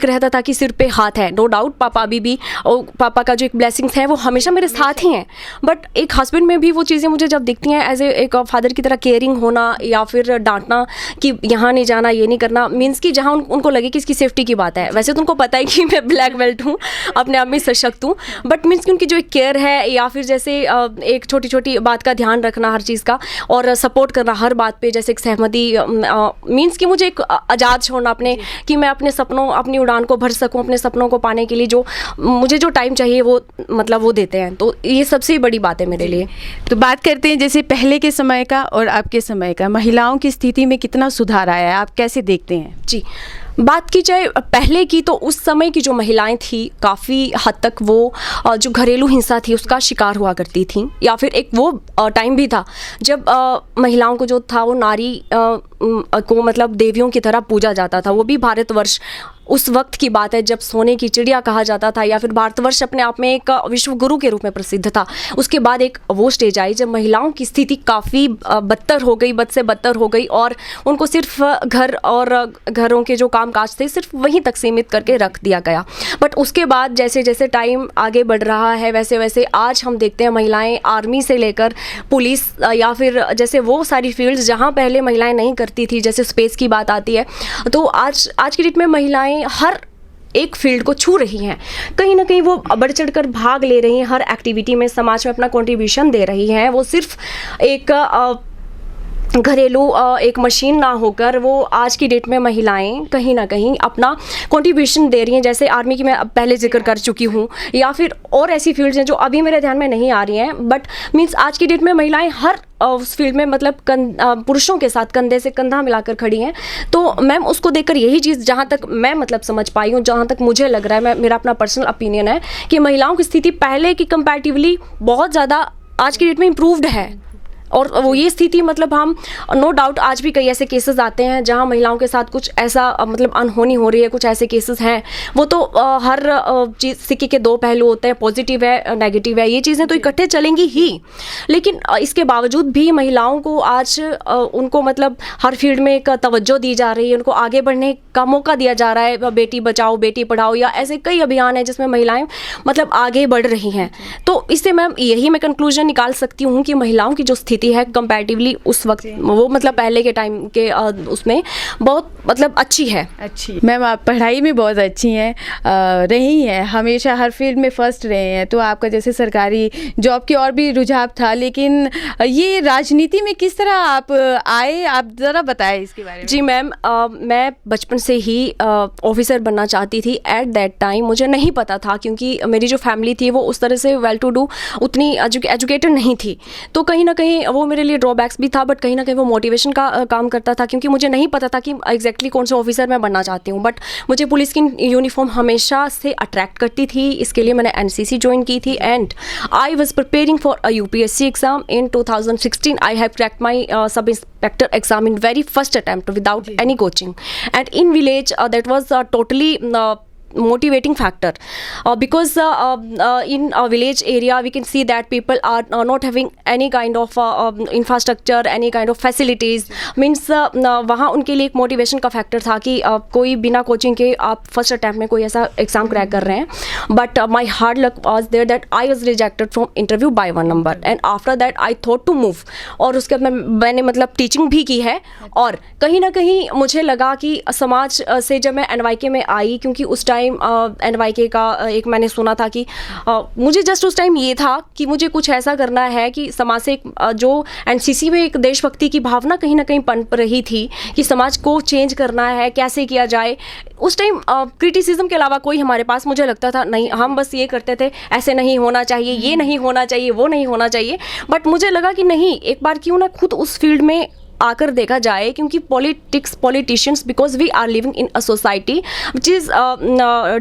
रहता था कि सिर पे हाथ है, नो डाउट पापा अभी भी, और पापा का जो एक ब्लेसिंग्स है वो हमेशा मेरे साथ ही हैं। बट एक हस्बैंड में भी वो चीज़ें मुझे जब दिखती हैं, एज एक फादर की तरह केयरिंग होना या फिर डांटना कि यहाँ नहीं जाना, ये नहीं करना, मीन्स कि जहाँ उनको लगे कि इसकी सेफ्टी की बात है। वैसे तो उनको पता है कि मैं ब्लैक बेल्ट हूँ, अपने आप में सशक्त हूँ, बट मीन्स कि उनकी जो एक केयर है या फिर जैसे एक छोटी छोटी बात का ध्यान रखना हर चीज़ का और सपोर्ट करना हर बात पे, जैसे एक सहमति, मीन्स कि मुझे एक आज़ाद छोड़ना अपने, कि मैं अपने सपनों, अपनी उड़ान को भर सकूं, अपने सपनों को पाने के लिए जो मुझे जो टाइम चाहिए वो मतलब वो देते हैं। तो ये सबसे बड़ी बात है मेरे लिए। तो बात करते हैं जैसे पहले के समय का और अब के समय का, महिलाओं की स्थिति में कितना सुधार आया है, आप कैसे देखते हैं? जी, बात की जाए पहले की, तो उस समय की जो महिलाएं थी काफ़ी हद तक वो जो घरेलू हिंसा थी उसका शिकार हुआ करती थी, या फिर एक वो टाइम भी था जब महिलाओं को जो था वो नारी को मतलब देवियों की तरह पूजा जाता था। वो भी भारतवर्ष उस वक्त की बात है जब सोने की चिड़िया कहा जाता था, या फिर भारतवर्ष अपने आप में एक विश्व गुरु के रूप में प्रसिद्ध था। उसके बाद एक वो स्टेज आई जब महिलाओं की स्थिति काफ़ी बदतर हो गई, बद से बदतर हो गई, और उनको सिर्फ घर और घरों के जो कामकाज थे सिर्फ वहीं तक सीमित करके रख दिया गया। बट उसके बाद जैसे जैसे टाइम आगे बढ़ रहा है वैसे वैसे आज हम देखते हैं महिलाएं आर्मी से लेकर पुलिस या फिर जैसे वो सारी फील्ड्स जहाँ पहले महिलाएं नहीं करती थी, जैसे स्पेस की बात आती है, तो आज की डेट में महिलाएं हर एक फील्ड को छू रही हैं, कहीं ना कहीं वो बढ़ चढ़ कर भाग ले रही हैं, हर एक्टिविटी में समाज में अपना कंट्रीब्यूशन दे रही हैं। वो सिर्फ एक घरेलू एक मशीन ना होकर वो आज की डेट में महिलाएं कहीं ना कहीं अपना कंट्रीब्यूशन दे रही हैं। जैसे आर्मी की मैं पहले जिक्र कर चुकी हूँ, या फिर और ऐसी फील्ड्स हैं जो अभी मेरे ध्यान में नहीं आ रही हैं, बट मीन्स आज की डेट में महिलाएं हर उस फील्ड में मतलब पुरुषों के साथ कंधे से कंधा मिलाकर खड़ी हैं। तो मैम उसको देखकर यही चीज़ जहाँ तक मैं मतलब समझ पाई हूँ, जहाँ तक मुझे लग रहा है, मेरा अपना पर्सनल ओपिनियन है कि महिलाओं की स्थिति पहले की कंपैरेटिवली बहुत ज़्यादा आज की डेट में इम्प्रूव्ड है। और वो ये स्थिति मतलब हम नो डाउट आज भी कई ऐसे केसेस आते हैं जहां महिलाओं के साथ कुछ ऐसा मतलब अनहोनी हो रही है, कुछ ऐसे केसेस हैं। वो तो हर चीज़ सिक्के के 2 पहलू होते हैं, पॉजिटिव है नेगेटिव है, ये चीज़ें तो इकट्ठे चलेंगी ही। लेकिन इसके बावजूद भी महिलाओं को आज उनको मतलब हर फील्ड में एक तवज्जो दी जा रही है, उनको आगे बढ़ने का मौका दिया जा रहा है। बेटी बचाओ बेटी पढ़ाओ या ऐसे कई अभियान हैं जिसमें महिलाएं मतलब आगे बढ़ रही हैं। तो इससे मैं कंक्लूजन निकाल सकती हूँ कि महिलाओं की जो स्थिति स्थिति है कंपैरेटिवली उस वक्त वो मतलब पहले के टाइम के उसमें बहुत मतलब अच्छी है। अच्छी मैम, आप पढ़ाई में बहुत अच्छी हैं, रही हैं, हमेशा हर फील्ड में फर्स्ट रहे हैं, तो आपका जैसे सरकारी जॉब की और भी रुझान था, लेकिन ये राजनीति में किस तरह आप आए, आप ज़रा बताएं इसके बारे में। जी मैम, मैं बचपन से ही ऑफिसर बनना चाहती थी। एट दैट टाइम मुझे नहीं पता था, क्योंकि मेरी जो फैमिली थी वो उस तरह से वेल टू डू उतनी एजुकेटेड नहीं थी, तो कहीं ना कहीं वो मेरे लिए ड्रॉबैक्स भी था, बट कहीं ना कहीं वो मोटिवेशन का काम करता था, क्योंकि मुझे नहीं पता था कि एग्जैक्टली कौन सा ऑफिसर मैं बनना चाहती हूँ। बट मुझे पुलिस की यूनिफॉर्म हमेशा से अट्रैक्ट करती थी, इसके लिए मैंने एनसीसी ज्वाइन की थी and I was preparing for a UPSC exam in 2016. I have cracked my sub-inspector exam in very first attempt without any coaching, and in village that was totally motivating factor because in a village area we can see that people are not having any kind of infrastructure, any kind of facilities, means वहाँ उनके लिए एक मोटिवेशन का फैक्टर था कि कोई बिना कोचिंग के आप फर्स्ट अटैम्प्ट में कोई ऐसा एग्जाम क्रैक कर रहे हैं। But my hard luck was there that I was rejected from interview by 1 number and after that I thought to move, और उसके बाद मैंने मतलब टीचिंग भी की है, और कहीं ना कहीं मुझे लगा कि समाज से जब मैं एनवाईके में आई, क्योंकि उस टाइम एनवाईके का एक मैंने सुना था कि मुझे जस्ट उस टाइम ये था कि मुझे कुछ ऐसा करना है कि समाज से जो एनसीसी में एक देशभक्ति की भावना कहीं ना कहीं पनप रही थी कि समाज को चेंज करना है, कैसे किया जाए। उस टाइम क्रिटिसिज्म के अलावा कोई हमारे पास, मुझे लगता था नहीं, हम बस ये करते थे ऐसे नहीं होना चाहिए, ये नहीं होना चाहिए, वो नहीं होना चाहिए। बट मुझे लगा कि नहीं, एक बार क्यों ना खुद उस फील्ड में आकर देखा जाए, क्योंकि politicians because we are living in a society which is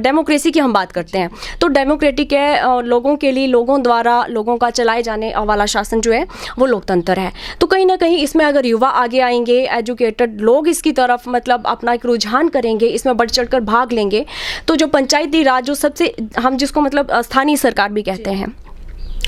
democracy की हम बात करते हैं, तो डेमोक्रेटिक है, लोगों के लिए, लोगों द्वारा, लोगों का चलाए जाने वाला शासन जो है वो लोकतंत्र है। तो कहीं ना कहीं इसमें अगर युवा आगे आएंगे, एजुकेटेड लोग इसकी तरफ मतलब अपना एक रुझान करेंगे, इसमें बढ़ चढ़ कर भाग लेंगे, तो जो पंचायती राज जो सबसे हम जिसको मतलब स्थानीय सरकार भी कहते हैं,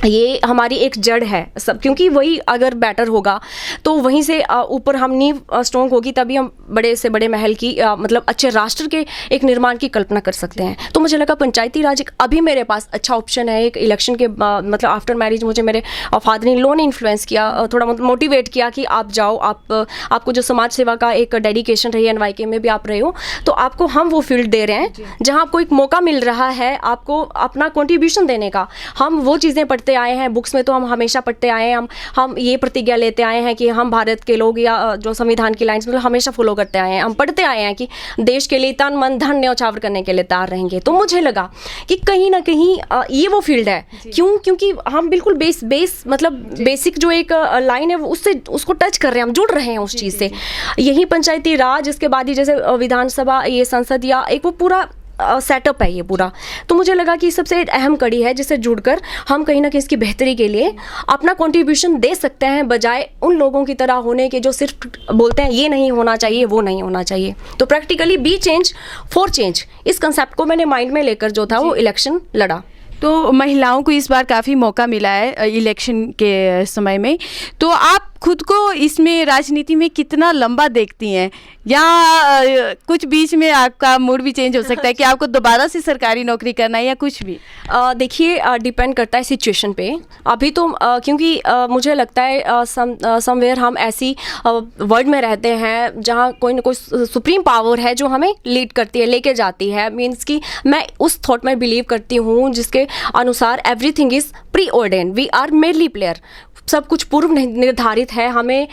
ये हमारी एक जड़ है सब, क्योंकि वही अगर बेटर होगा तो वहीं से ऊपर हम नींव स्ट्रॉन्ग होगी, तभी हम बड़े से बड़े महल की मतलब अच्छे राष्ट्र के एक निर्माण की कल्पना कर सकते हैं। तो मुझे लगा पंचायती राज एक अभी मेरे पास अच्छा ऑप्शन है। एक इलेक्शन के मतलब आफ्टर मैरिज मुझे मेरे फादर इन लॉ ने इन्फ्लुएंस किया, थोड़ा मोटिवेट किया कि आप जाओ, आपको जो समाज सेवा का एक डेडिकेशन रही है, एनवाईके में भी आप रहे हो, तो आपको हम वो फील्ड दे रहे हैं जहाँ आपको एक मौका मिल रहा है आपको अपना कॉन्ट्रीब्यूशन देने का। हम वो चीज़ें पढ़ते आए हैं, बुक्स में तो हम हमेशा पढ़ते आए हैं, हम ये प्रतिज्ञा लेते आए हैं कि हम भारत के लोग, या जो संविधान की लाइंस मतलब हमेशा फॉलो करते आए हैं, हम पढ़ते आए हैं कि देश के लिए तन मन धन न्यौछावर करने के लिए तैयार रहेंगे। तो मुझे लगा कि कहीं ना कहीं ये वो फील्ड है, क्योंकि हम बिल्कुल बेस मतलब बेसिक जो एक लाइन है उससे उसको टच कर रहे हैं, हम जुड़ रहे हैं उस चीज़ से। यही पंचायती राज, इसके बाद ही जैसे विधानसभा, ये संसद, या एक वो पूरा सेटअप है ये पूरा। तो मुझे लगा कि सबसे अहम कड़ी है जिससे जुड़कर हम कहीं ना कहीं इसकी बेहतरी के लिए अपना कंट्रीब्यूशन दे सकते हैं, बजाय उन लोगों की तरह होने के जो सिर्फ बोलते हैं ये नहीं होना चाहिए, वो नहीं होना चाहिए। तो practically B change for change, इस कंसेप्ट को मैंने माइंड में लेकर जो था वो इलेक्शन लड़ा। तो महिलाओं को इस बार काफ़ी मौका मिला है इलेक्शन के समय में, तो आप खुद को इसमें राजनीति में कितना लंबा देखती हैं, या कुछ बीच में आपका मूड भी चेंज हो सकता है कि आपको दोबारा से सरकारी नौकरी करना है, या कुछ भी? देखिए, डिपेंड करता है सिचुएशन पे। अभी तो क्योंकि मुझे लगता है समवेयर हम ऐसी वर्ल्ड में रहते हैं जहाँ कोई ना कोई सुप्रीम पावर है जो हमें लीड करती है, लेके जाती है। मीन्स कि मैं उस थॉट में बिलीव करती हूँ जिसके अनुसार everything is preordained, we are merely player, सब कुछ पूर्व निर्धारित है। हमें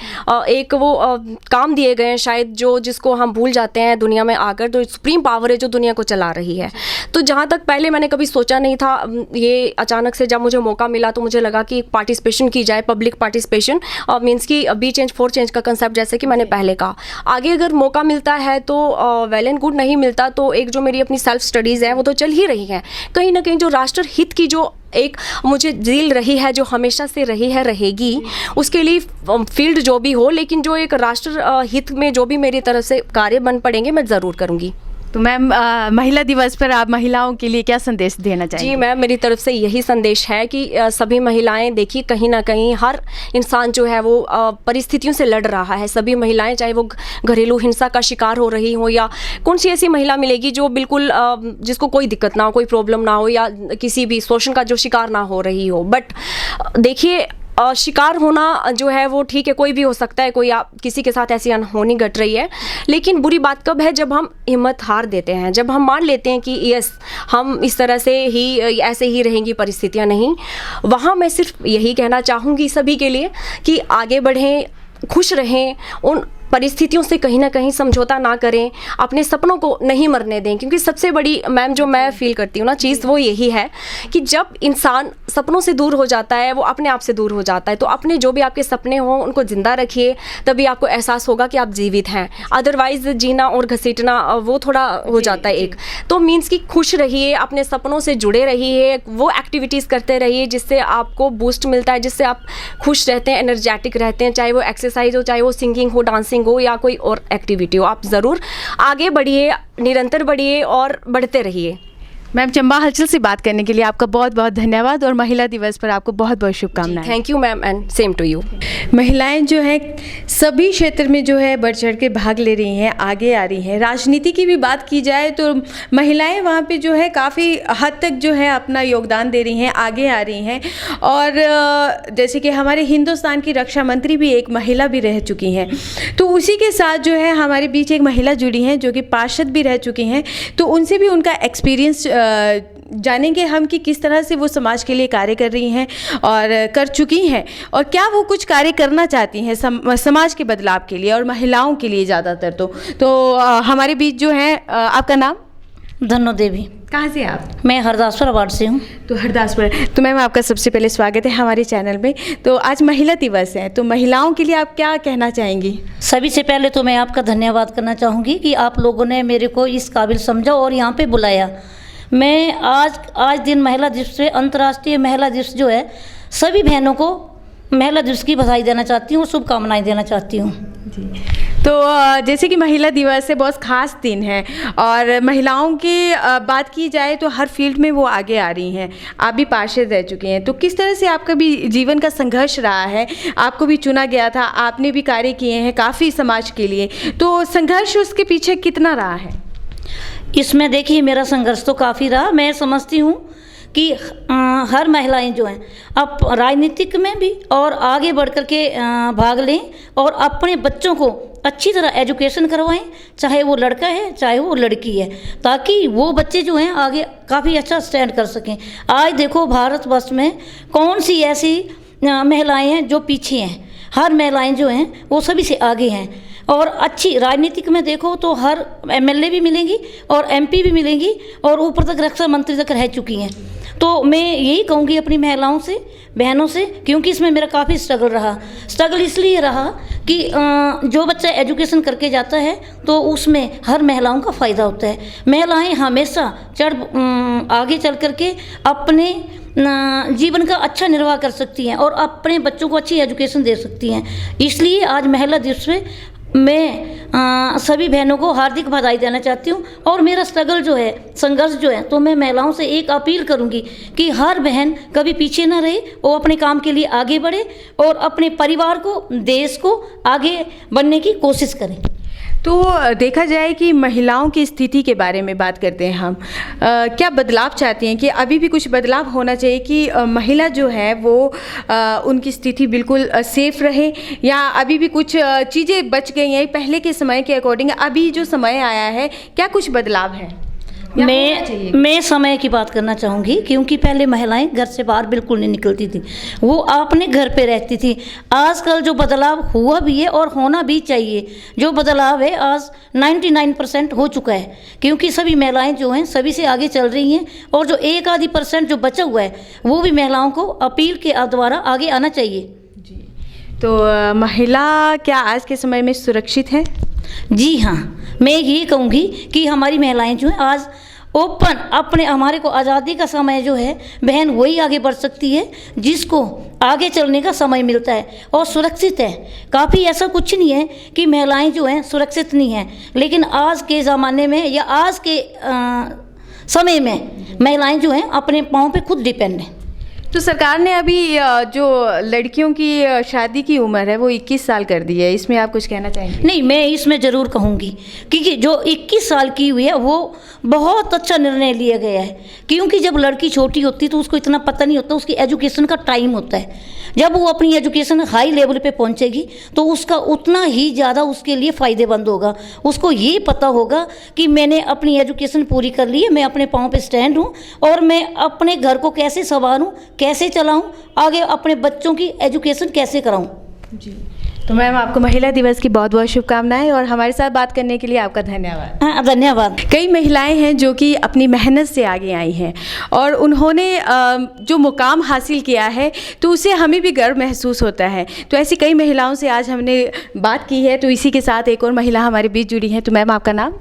एक वो काम दिए गए हैं शायद जो जिसको हम भूल जाते हैं दुनिया में आकर, तो सुप्रीम पावर है जो दुनिया को चला रही है। तो जहाँ तक पहले मैंने कभी सोचा नहीं था, ये अचानक से जब मुझे मौका मिला तो मुझे लगा कि पार्टिसिपेशन की जाए, पब्लिक पार्टिसिपेशन, मीन्स की बी चेंज फॉर चेंज का कंसेप्ट, जैसे कि मैंने पहले कहा। आगे अगर मौका मिलता है तो वेल एंड गुड, नहीं मिलता तो एक जो मेरी अपनी सेल्फ स्टडीज़ है वो तो चल ही रही हैं। कहीं ना कहीं जो राष्ट्र हित की जो एक मुझे दिल रही है, जो हमेशा से रही है, रहेगी, उसके लिए फील्ड जो भी हो, लेकिन जो एक राष्ट्र हित में जो भी मेरी तरफ से कार्य बन पड़ेंगे मैं ज़रूर करूँगी। तो मैम, महिला दिवस पर आप महिलाओं के लिए क्या संदेश देना चाहेंगे? जी मैम, मेरी तरफ से यही संदेश है कि सभी महिलाएं, देखिए कहीं ना कहीं हर इंसान जो है वो परिस्थितियों से लड़ रहा है। सभी महिलाएं, चाहे वो घरेलू हिंसा का शिकार हो रही हो, या कौन सी ऐसी महिला मिलेगी जो बिल्कुल जिसको कोई दिक्कत ना हो, कोई प्रॉब्लम ना हो, या किसी भी शोषण का जो शिकार ना हो रही हो। बट देखिए, शिकार होना जो है वो ठीक है, कोई भी हो सकता है, कोई आप किसी के साथ ऐसी अनहोनी घट रही है, लेकिन बुरी बात कब है जब हम हिम्मत हार देते हैं, जब हम मान लेते हैं कि यस हम इस तरह से ही ऐसे ही रहेंगी परिस्थितियाँ। नहीं, वहाँ मैं सिर्फ यही कहना चाहूँगी सभी के लिए कि आगे बढ़ें, खुश रहें, उन परिस्थितियों से कहीं ना कहीं समझौता ना करें, अपने सपनों को नहीं मरने दें, क्योंकि सबसे बड़ी मैम जो मैं फील करती हूँ ना चीज़ वो यही है कि जब इंसान सपनों से दूर हो जाता है वो अपने आप से दूर हो जाता है। तो अपने जो भी आपके सपने हों उनको ज़िंदा रखिए, तभी आपको एहसास होगा कि आप जीवित हैं। अदरवाइज़ जीना और घसीटना वो थोड़ा हो जाता है एक। तो मीन्स कि खुश रहिए, अपने सपनों से जुड़े रहिए, वो एक्टिविटीज़ करते रहिए जिससे आपको बूस्ट मिलता है, जिससे आप खुश रहते हैं, एनर्जेटिक रहते हैं, चाहे वो एक्सरसाइज हो, चाहे वो सिंगिंग हो, डांसिंग हो या कोई और एक्टिविटी हो। आप ज़रूर आगे बढ़िए, निरंतर बढ़िए और बढ़ते रहिए। मैम, चंबा हलचल से बात करने के लिए आपका बहुत बहुत धन्यवाद और महिला दिवस पर आपको बहुत बहुत शुभकामनाएं। Thank you ma'am and same to you. महिलाएं जो है सभी क्षेत्र में जो है बढ़ चढ़ के भाग ले रही हैं, आगे आ रही हैं। राजनीति की भी बात की जाए तो महिलाएं वहाँ पे जो है काफ़ी हद तक जो है अपना योगदान दे रही हैं, आगे आ रही हैं। और जैसे कि हमारे हिंदुस्तान की रक्षा मंत्री भी एक महिला भी रह चुकी हैं, तो उसी के साथ जो है हमारे बीच एक महिला जुड़ी हैं जो कि पार्षद भी रह चुकी हैं। तो उनसे भी उनका एक्सपीरियंस जानेंगे हम कि किस तरह से वो समाज के लिए कार्य कर रही हैं और कर चुकी हैं, और क्या वो कुछ कार्य करना चाहती हैं समाज के बदलाव के लिए और महिलाओं के लिए ज़्यादातर। तो हमारे बीच जो है, आपका नाम? धन्नो देवी। कहाँ से आप? मैं हरदासपुर वार्ड से हूँ। तो हरदासपुर। तो मैम आपका सबसे पहले स्वागत है हमारे चैनल में। तो आज महिला दिवस है, तो महिलाओं के लिए आप क्या कहना चाहेंगी? सभी से पहले तो मैं आपका धन्यवाद करना चाहूँगी कि आप लोगों ने मेरे को इस काबिल समझा और यहाँ पे बुलाया। मैं आज दिन महिला दिवस से, अंतर्राष्ट्रीय महिला दिवस जो है, सभी बहनों को महिला दिवस की बधाई देना चाहती हूँ, शुभकामनाएं देना चाहती हूँ जी। तो जैसे कि महिला दिवस है, बहुत ख़ास दिन है और महिलाओं की बात की जाए तो हर फील्ड में वो आगे आ रही हैं। आप भी पार्षद रह चुके हैं, तो किस तरह से आपका भी जीवन का संघर्ष रहा है? आपको भी चुना गया था, आपने भी कार्य किए हैं काफ़ी समाज के लिए, तो संघर्ष उसके पीछे कितना रहा है? इसमें देखिए मेरा संघर्ष तो काफ़ी रहा। मैं समझती हूँ कि हर महिलाएं जो हैं अब राजनीतिक में भी और आगे बढ़ कर के भाग लें और अपने बच्चों को अच्छी तरह एजुकेशन करवाएं, चाहे वो लड़का है चाहे वो लड़की है, ताकि वो बच्चे जो हैं आगे काफ़ी अच्छा स्टैंड कर सकें। आज देखो भारतवर्ष में कौन सी ऐसी महिलाएं हैं जो पीछे हैं? हर महिलाएं जो हैं वो सभी से आगे हैं। और अच्छी राजनीतिक में देखो तो हर एमएलए भी मिलेंगी और एमपी भी मिलेंगी और ऊपर तक रक्षा मंत्री तक रह चुकी हैं। तो मैं यही कहूँगी अपनी महिलाओं से, बहनों से, क्योंकि इसमें मेरा काफ़ी स्ट्रगल रहा। स्ट्रगल इसलिए रहा कि जो बच्चा एजुकेशन करके जाता है तो उसमें हर महिलाओं का फ़ायदा होता है। महिलाएं हमेशा आगे चल करके अपने जीवन का अच्छा निर्वाह कर सकती हैं और अपने बच्चों को अच्छी एजुकेशन दे सकती हैं। इसलिए आज महिला दिवस पे मैं सभी बहनों को हार्दिक बधाई देना चाहती हूँ। और मेरा स्ट्रगल जो है, संघर्ष जो है, तो मैं महिलाओं से एक अपील करूँगी कि हर बहन कभी पीछे ना रहे, वो अपने काम के लिए आगे बढ़े और अपने परिवार को, देश को आगे बढ़ने की कोशिश करें। तो देखा जाए कि महिलाओं की स्थिति के बारे में बात करते हैं हम, क्या बदलाव चाहती हैं कि अभी भी कुछ बदलाव होना चाहिए कि महिला जो है वो उनकी स्थिति बिल्कुल सेफ रहे, या अभी भी कुछ चीज़ें बच गई हैं पहले के समय के अकॉर्डिंग? अभी जो समय आया है क्या कुछ बदलाव है? मैं समय की बात करना चाहूँगी, क्योंकि पहले महिलाएं घर से बाहर बिल्कुल नहीं निकलती थी, वो अपने घर पे रहती थी। आजकल जो बदलाव हुआ भी है और होना भी चाहिए, जो बदलाव है आज 99% हो चुका है, क्योंकि सभी महिलाएं जो हैं सभी से आगे चल रही हैं और जो 1-आधी% जो बचा हुआ है वो भी महिलाओं को अपील के द्वारा आगे आना चाहिए। तो महिला क्या आज के समय में सुरक्षित है? जी हाँ, मैं ये कहूँगी कि हमारी महिलाएं जो हैं आज ओपन, अपने हमारे को आज़ादी का समय जो है बहन वही आगे बढ़ सकती है जिसको आगे चलने का समय मिलता है और सुरक्षित है। काफ़ी ऐसा कुछ नहीं है कि महिलाएं जो हैं सुरक्षित नहीं हैं, लेकिन आज के ज़माने में या आज के समय में महिलाएं जो हैं अपने पाँव पे खुद डिपेंड हैं। तो सरकार ने अभी जो लड़कियों की शादी की उम्र है वो 21 साल कर दी है, इसमें आप कुछ कहना चाहेंगे? नहीं, मैं इसमें ज़रूर कहूँगी क्योंकि जो 21 साल की हुई है वो बहुत अच्छा निर्णय लिया गया है। क्योंकि जब लड़की छोटी होती है तो उसको इतना पता नहीं होता, उसकी एजुकेशन का टाइम होता है। जब वो अपनी एजुकेशन हाई लेवल पे पहुंचेगी तो उसका उतना ही ज़्यादा उसके लिए फ़ायदेमंद होगा। उसको ये पता होगा कि मैंने अपनी एजुकेशन पूरी कर ली है, मैं अपने पाँव पे स्टैंड हूँ और मैं अपने घर को कैसे संवारूँ, कैसे चलाऊँ, आगे अपने बच्चों की एजुकेशन कैसे कराऊँ। जी, तो मैम आपको महिला दिवस की बहुत बहुत शुभकामनाएं और हमारे साथ बात करने के लिए आपका धन्यवाद। हाँ, धन्यवाद। कई महिलाएं हैं जो कि अपनी मेहनत से आगे आई हैं और उन्होंने जो मुकाम हासिल किया है तो उसे हमें भी गर्व महसूस होता है। तो ऐसी कई महिलाओं से आज हमने बात की है। तो इसी के साथ एक और महिला हमारे बीच जुड़ी हैं। तो मैम आपका नाम?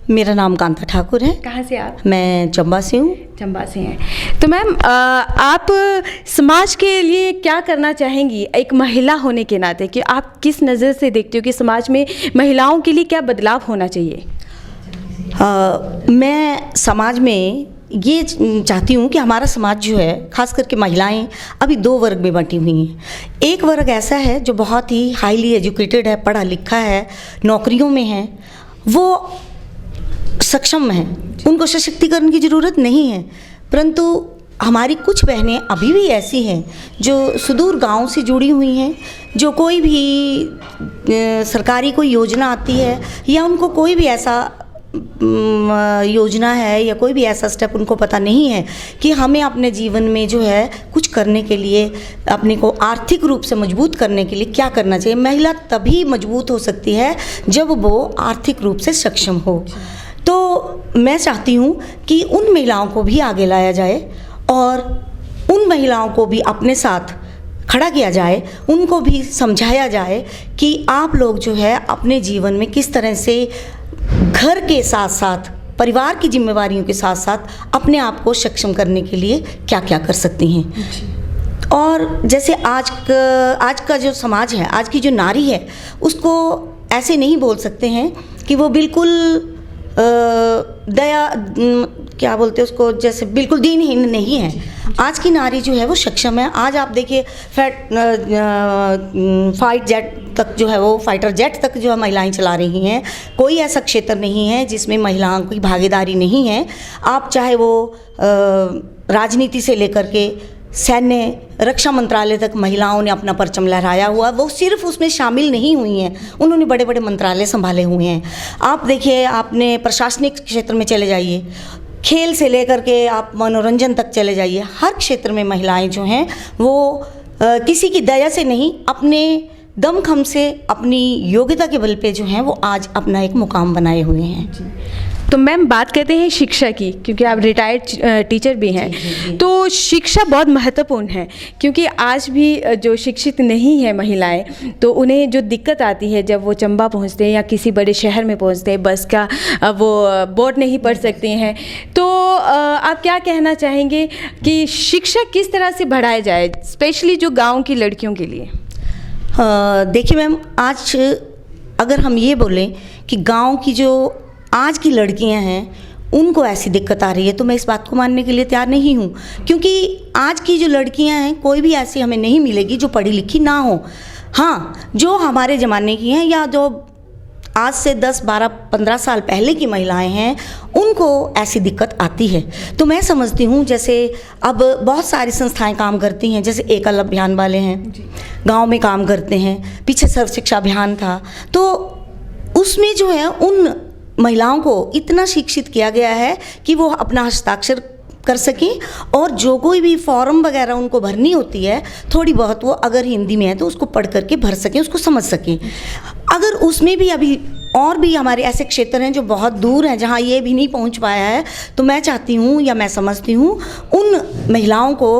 मेरा नाम कांता ठाकुर है। कहाँ से आप? मैं चंबा से हूँ। चंबा से हैं। तो मैम आप समाज के लिए क्या करना चाहेंगी एक महिला होने के नाते, कि आप किस नज़र से देखते हो कि समाज में महिलाओं के लिए क्या बदलाव होना चाहिए? मैं समाज में ये चाहती हूँ कि हमारा समाज जो है, खास करके महिलाएं अभी दो वर्ग में बंटी हुई हैं। एक वर्ग ऐसा है जो बहुत ही हाईली एजुकेटेड है, पढ़ा लिखा है, नौकरियों में है, वो सक्षम हैं, उनको सशक्तिकरण की ज़रूरत नहीं है। परंतु हमारी कुछ बहनें अभी भी ऐसी हैं जो सुदूर गांव से जुड़ी हुई हैं, जो कोई भी सरकारी कोई योजना आती है या उनको कोई भी ऐसा योजना है या कोई भी ऐसा स्टेप उनको पता नहीं है कि हमें अपने जीवन में जो है कुछ करने के लिए, अपने को आर्थिक रूप से मजबूत करने के लिए क्या करना चाहिए। महिला तभी मजबूत हो सकती है जब वो आर्थिक रूप से सक्षम हो। तो मैं चाहती हूँ कि उन महिलाओं को भी आगे लाया जाए और उन महिलाओं को भी अपने साथ खड़ा किया जाए, उनको भी समझाया जाए कि आप लोग जो है अपने जीवन में किस तरह से घर के साथ साथ परिवार की जिम्मेवारियों के साथ साथ अपने आप को सक्षम करने के लिए क्या क्या कर सकती हैं। और जैसे आज का जो समाज है, आज की जो नारी है, उसको ऐसे नहीं बोल सकते हैं कि वो बिल्कुल दया क्या बोलते हैं उसको, जैसे बिल्कुल दीनहीन नहीं है। आज की नारी जो है वो सक्षम है। आज आप देखिए फाइट जेट तक जो है वो फाइटर जेट तक जो है महिलाएं चला रही हैं। कोई ऐसा क्षेत्र नहीं है जिसमें महिलाओं की भागीदारी नहीं है। आप चाहे वो राजनीति से लेकर के सैन्य, रक्षा मंत्रालय तक महिलाओं ने अपना परचम लहराया हुआ, वो सिर्फ उसमें शामिल नहीं हुई हैं, उन्होंने बड़े बड़े मंत्रालय संभाले हुए हैं। आप देखिए, आपने प्रशासनिक क्षेत्र में चले जाइए, खेल से लेकर के आप मनोरंजन तक चले जाइए, हर क्षेत्र में महिलाएं जो हैं वो किसी की दया से नहीं, अपने दमखम से, अपनी योग्यता के बल पे जो हैं वो आज अपना एक मुकाम बनाए हुए हैं। तो मैम बात करते हैं शिक्षा की, क्योंकि आप रिटायर्ड टीचर भी हैं। जी। तो शिक्षा बहुत महत्वपूर्ण है, क्योंकि आज भी जो शिक्षित नहीं है महिलाएं, तो उन्हें जो दिक्कत आती है जब वो चंबा पहुंचते हैं या किसी बड़े शहर में पहुंचते हैं, बस का वो बोर्ड नहीं पढ़ सकती हैं। तो आप क्या कहना चाहेंगे कि शिक्षा किस तरह से बढ़ाया जाए, स्पेशली जो गाँव की लड़कियों के लिए? देखिए मैम, आज अगर हम ये बोलें कि गाँव की जो आज की लड़कियां हैं उनको ऐसी दिक्कत आ रही है, तो मैं इस बात को मानने के लिए तैयार नहीं हूँ। क्योंकि आज की जो लड़कियां हैं कोई भी ऐसी हमें नहीं मिलेगी जो पढ़ी लिखी ना हो। हाँ, जो हमारे ज़माने की हैं या जो आज से 10, 12, 15 साल पहले की महिलाएं हैं, उनको ऐसी दिक्कत आती है। तो मैं समझती हूँ, जैसे अब बहुत सारी संस्थाएं काम करती हैं, जैसे एकल अभियान वाले हैं, गाँव में काम करते हैं, पीछे सर्व शिक्षा अभियान था, तो उसमें जो है उन महिलाओं को इतना शिक्षित किया गया है कि वो अपना हस्ताक्षर कर सकें, और जो कोई भी फॉर्म वगैरह उनको भरनी होती है, थोड़ी बहुत वो अगर हिंदी में है तो उसको पढ़ करके भर सकें, उसको समझ सकें। अगर उसमें भी अभी और भी हमारे ऐसे क्षेत्र हैं जो बहुत दूर हैं, जहाँ ये भी नहीं पहुँच पाया है, तो मैं चाहती हूँ या मैं समझती हूँ उन महिलाओं को,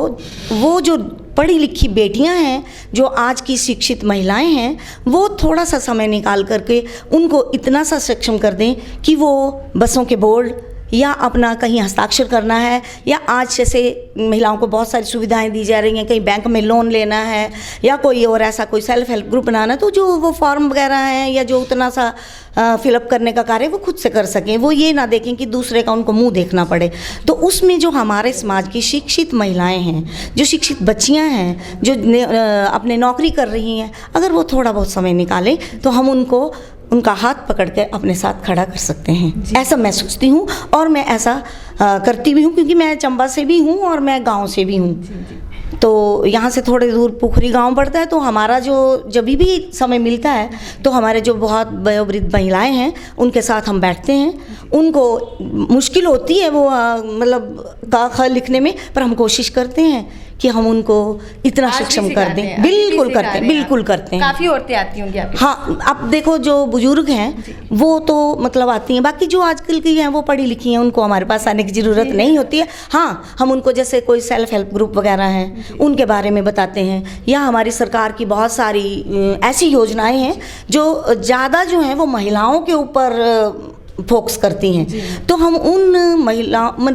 वो जो पढ़ी लिखी बेटियां हैं, जो आज की शिक्षित महिलाएं हैं, वो थोड़ा सा समय निकाल करके उनको इतना सा सक्षम कर दें कि वो बसों के बोर्ड या अपना कहीं हस्ताक्षर करना है, या आज जैसे महिलाओं को बहुत सारी सुविधाएं दी जा रही हैं, कहीं बैंक में लोन लेना है या कोई और ऐसा कोई सेल्फ हेल्प ग्रुप बनाना है, तो जो वो फॉर्म वगैरह हैं या जो उतना सा फिलअप करने का कार्य वो खुद से कर सकें, वो ये ना देखें कि दूसरे का उनको मुंह देखना पड़े। तो उसमें जो हमारे समाज की शिक्षित महिलाएं हैं, जो शिक्षित बच्चियां हैं, जो अपने नौकरी कर रही हैं, अगर वो थोड़ा बहुत समय निकालें तो हम उनका हाथ पकड़ के अपने साथ खड़ा कर सकते हैं, ऐसा मैं सोचती हूँ। और मैं ऐसा करती भी हूँ, क्योंकि मैं चंबा से भी हूँ और मैं गाँव से भी हूँ। तो यहाँ से थोड़े दूर पुखरी गांव पड़ता है। तो हमारा जो जब भी समय मिलता है तो हमारे जो बहुत वयोवृद्ध महिलाएं हैं उनके साथ हम बैठते हैं। उनको मुश्किल होती है वो मतलब क ख लिखने में, पर हम कोशिश करते हैं कि हम उनको इतना सक्षम कर दें। बिल्कुल करते हैं, बिल्कुल करते हैं। काफ़ी औरतें आती होंगी आपके? हाँ, अब देखो जो बुजुर्ग हैं वो तो मतलब आती हैं, बाकी जो आजकल की हैं वो पढ़ी लिखी हैं, उनको हमारे पास आने की ज़रूरत नहीं होती है। हाँ, हम उनको जैसे कोई सेल्फ हेल्प ग्रुप वगैरह हैं उनके बारे में बताते हैं, या हमारी सरकार की बहुत सारी ऐसी योजनाएं हैं जो ज़्यादा जो हैं वो महिलाओं के ऊपर फोकस करती हैं। तो हम उन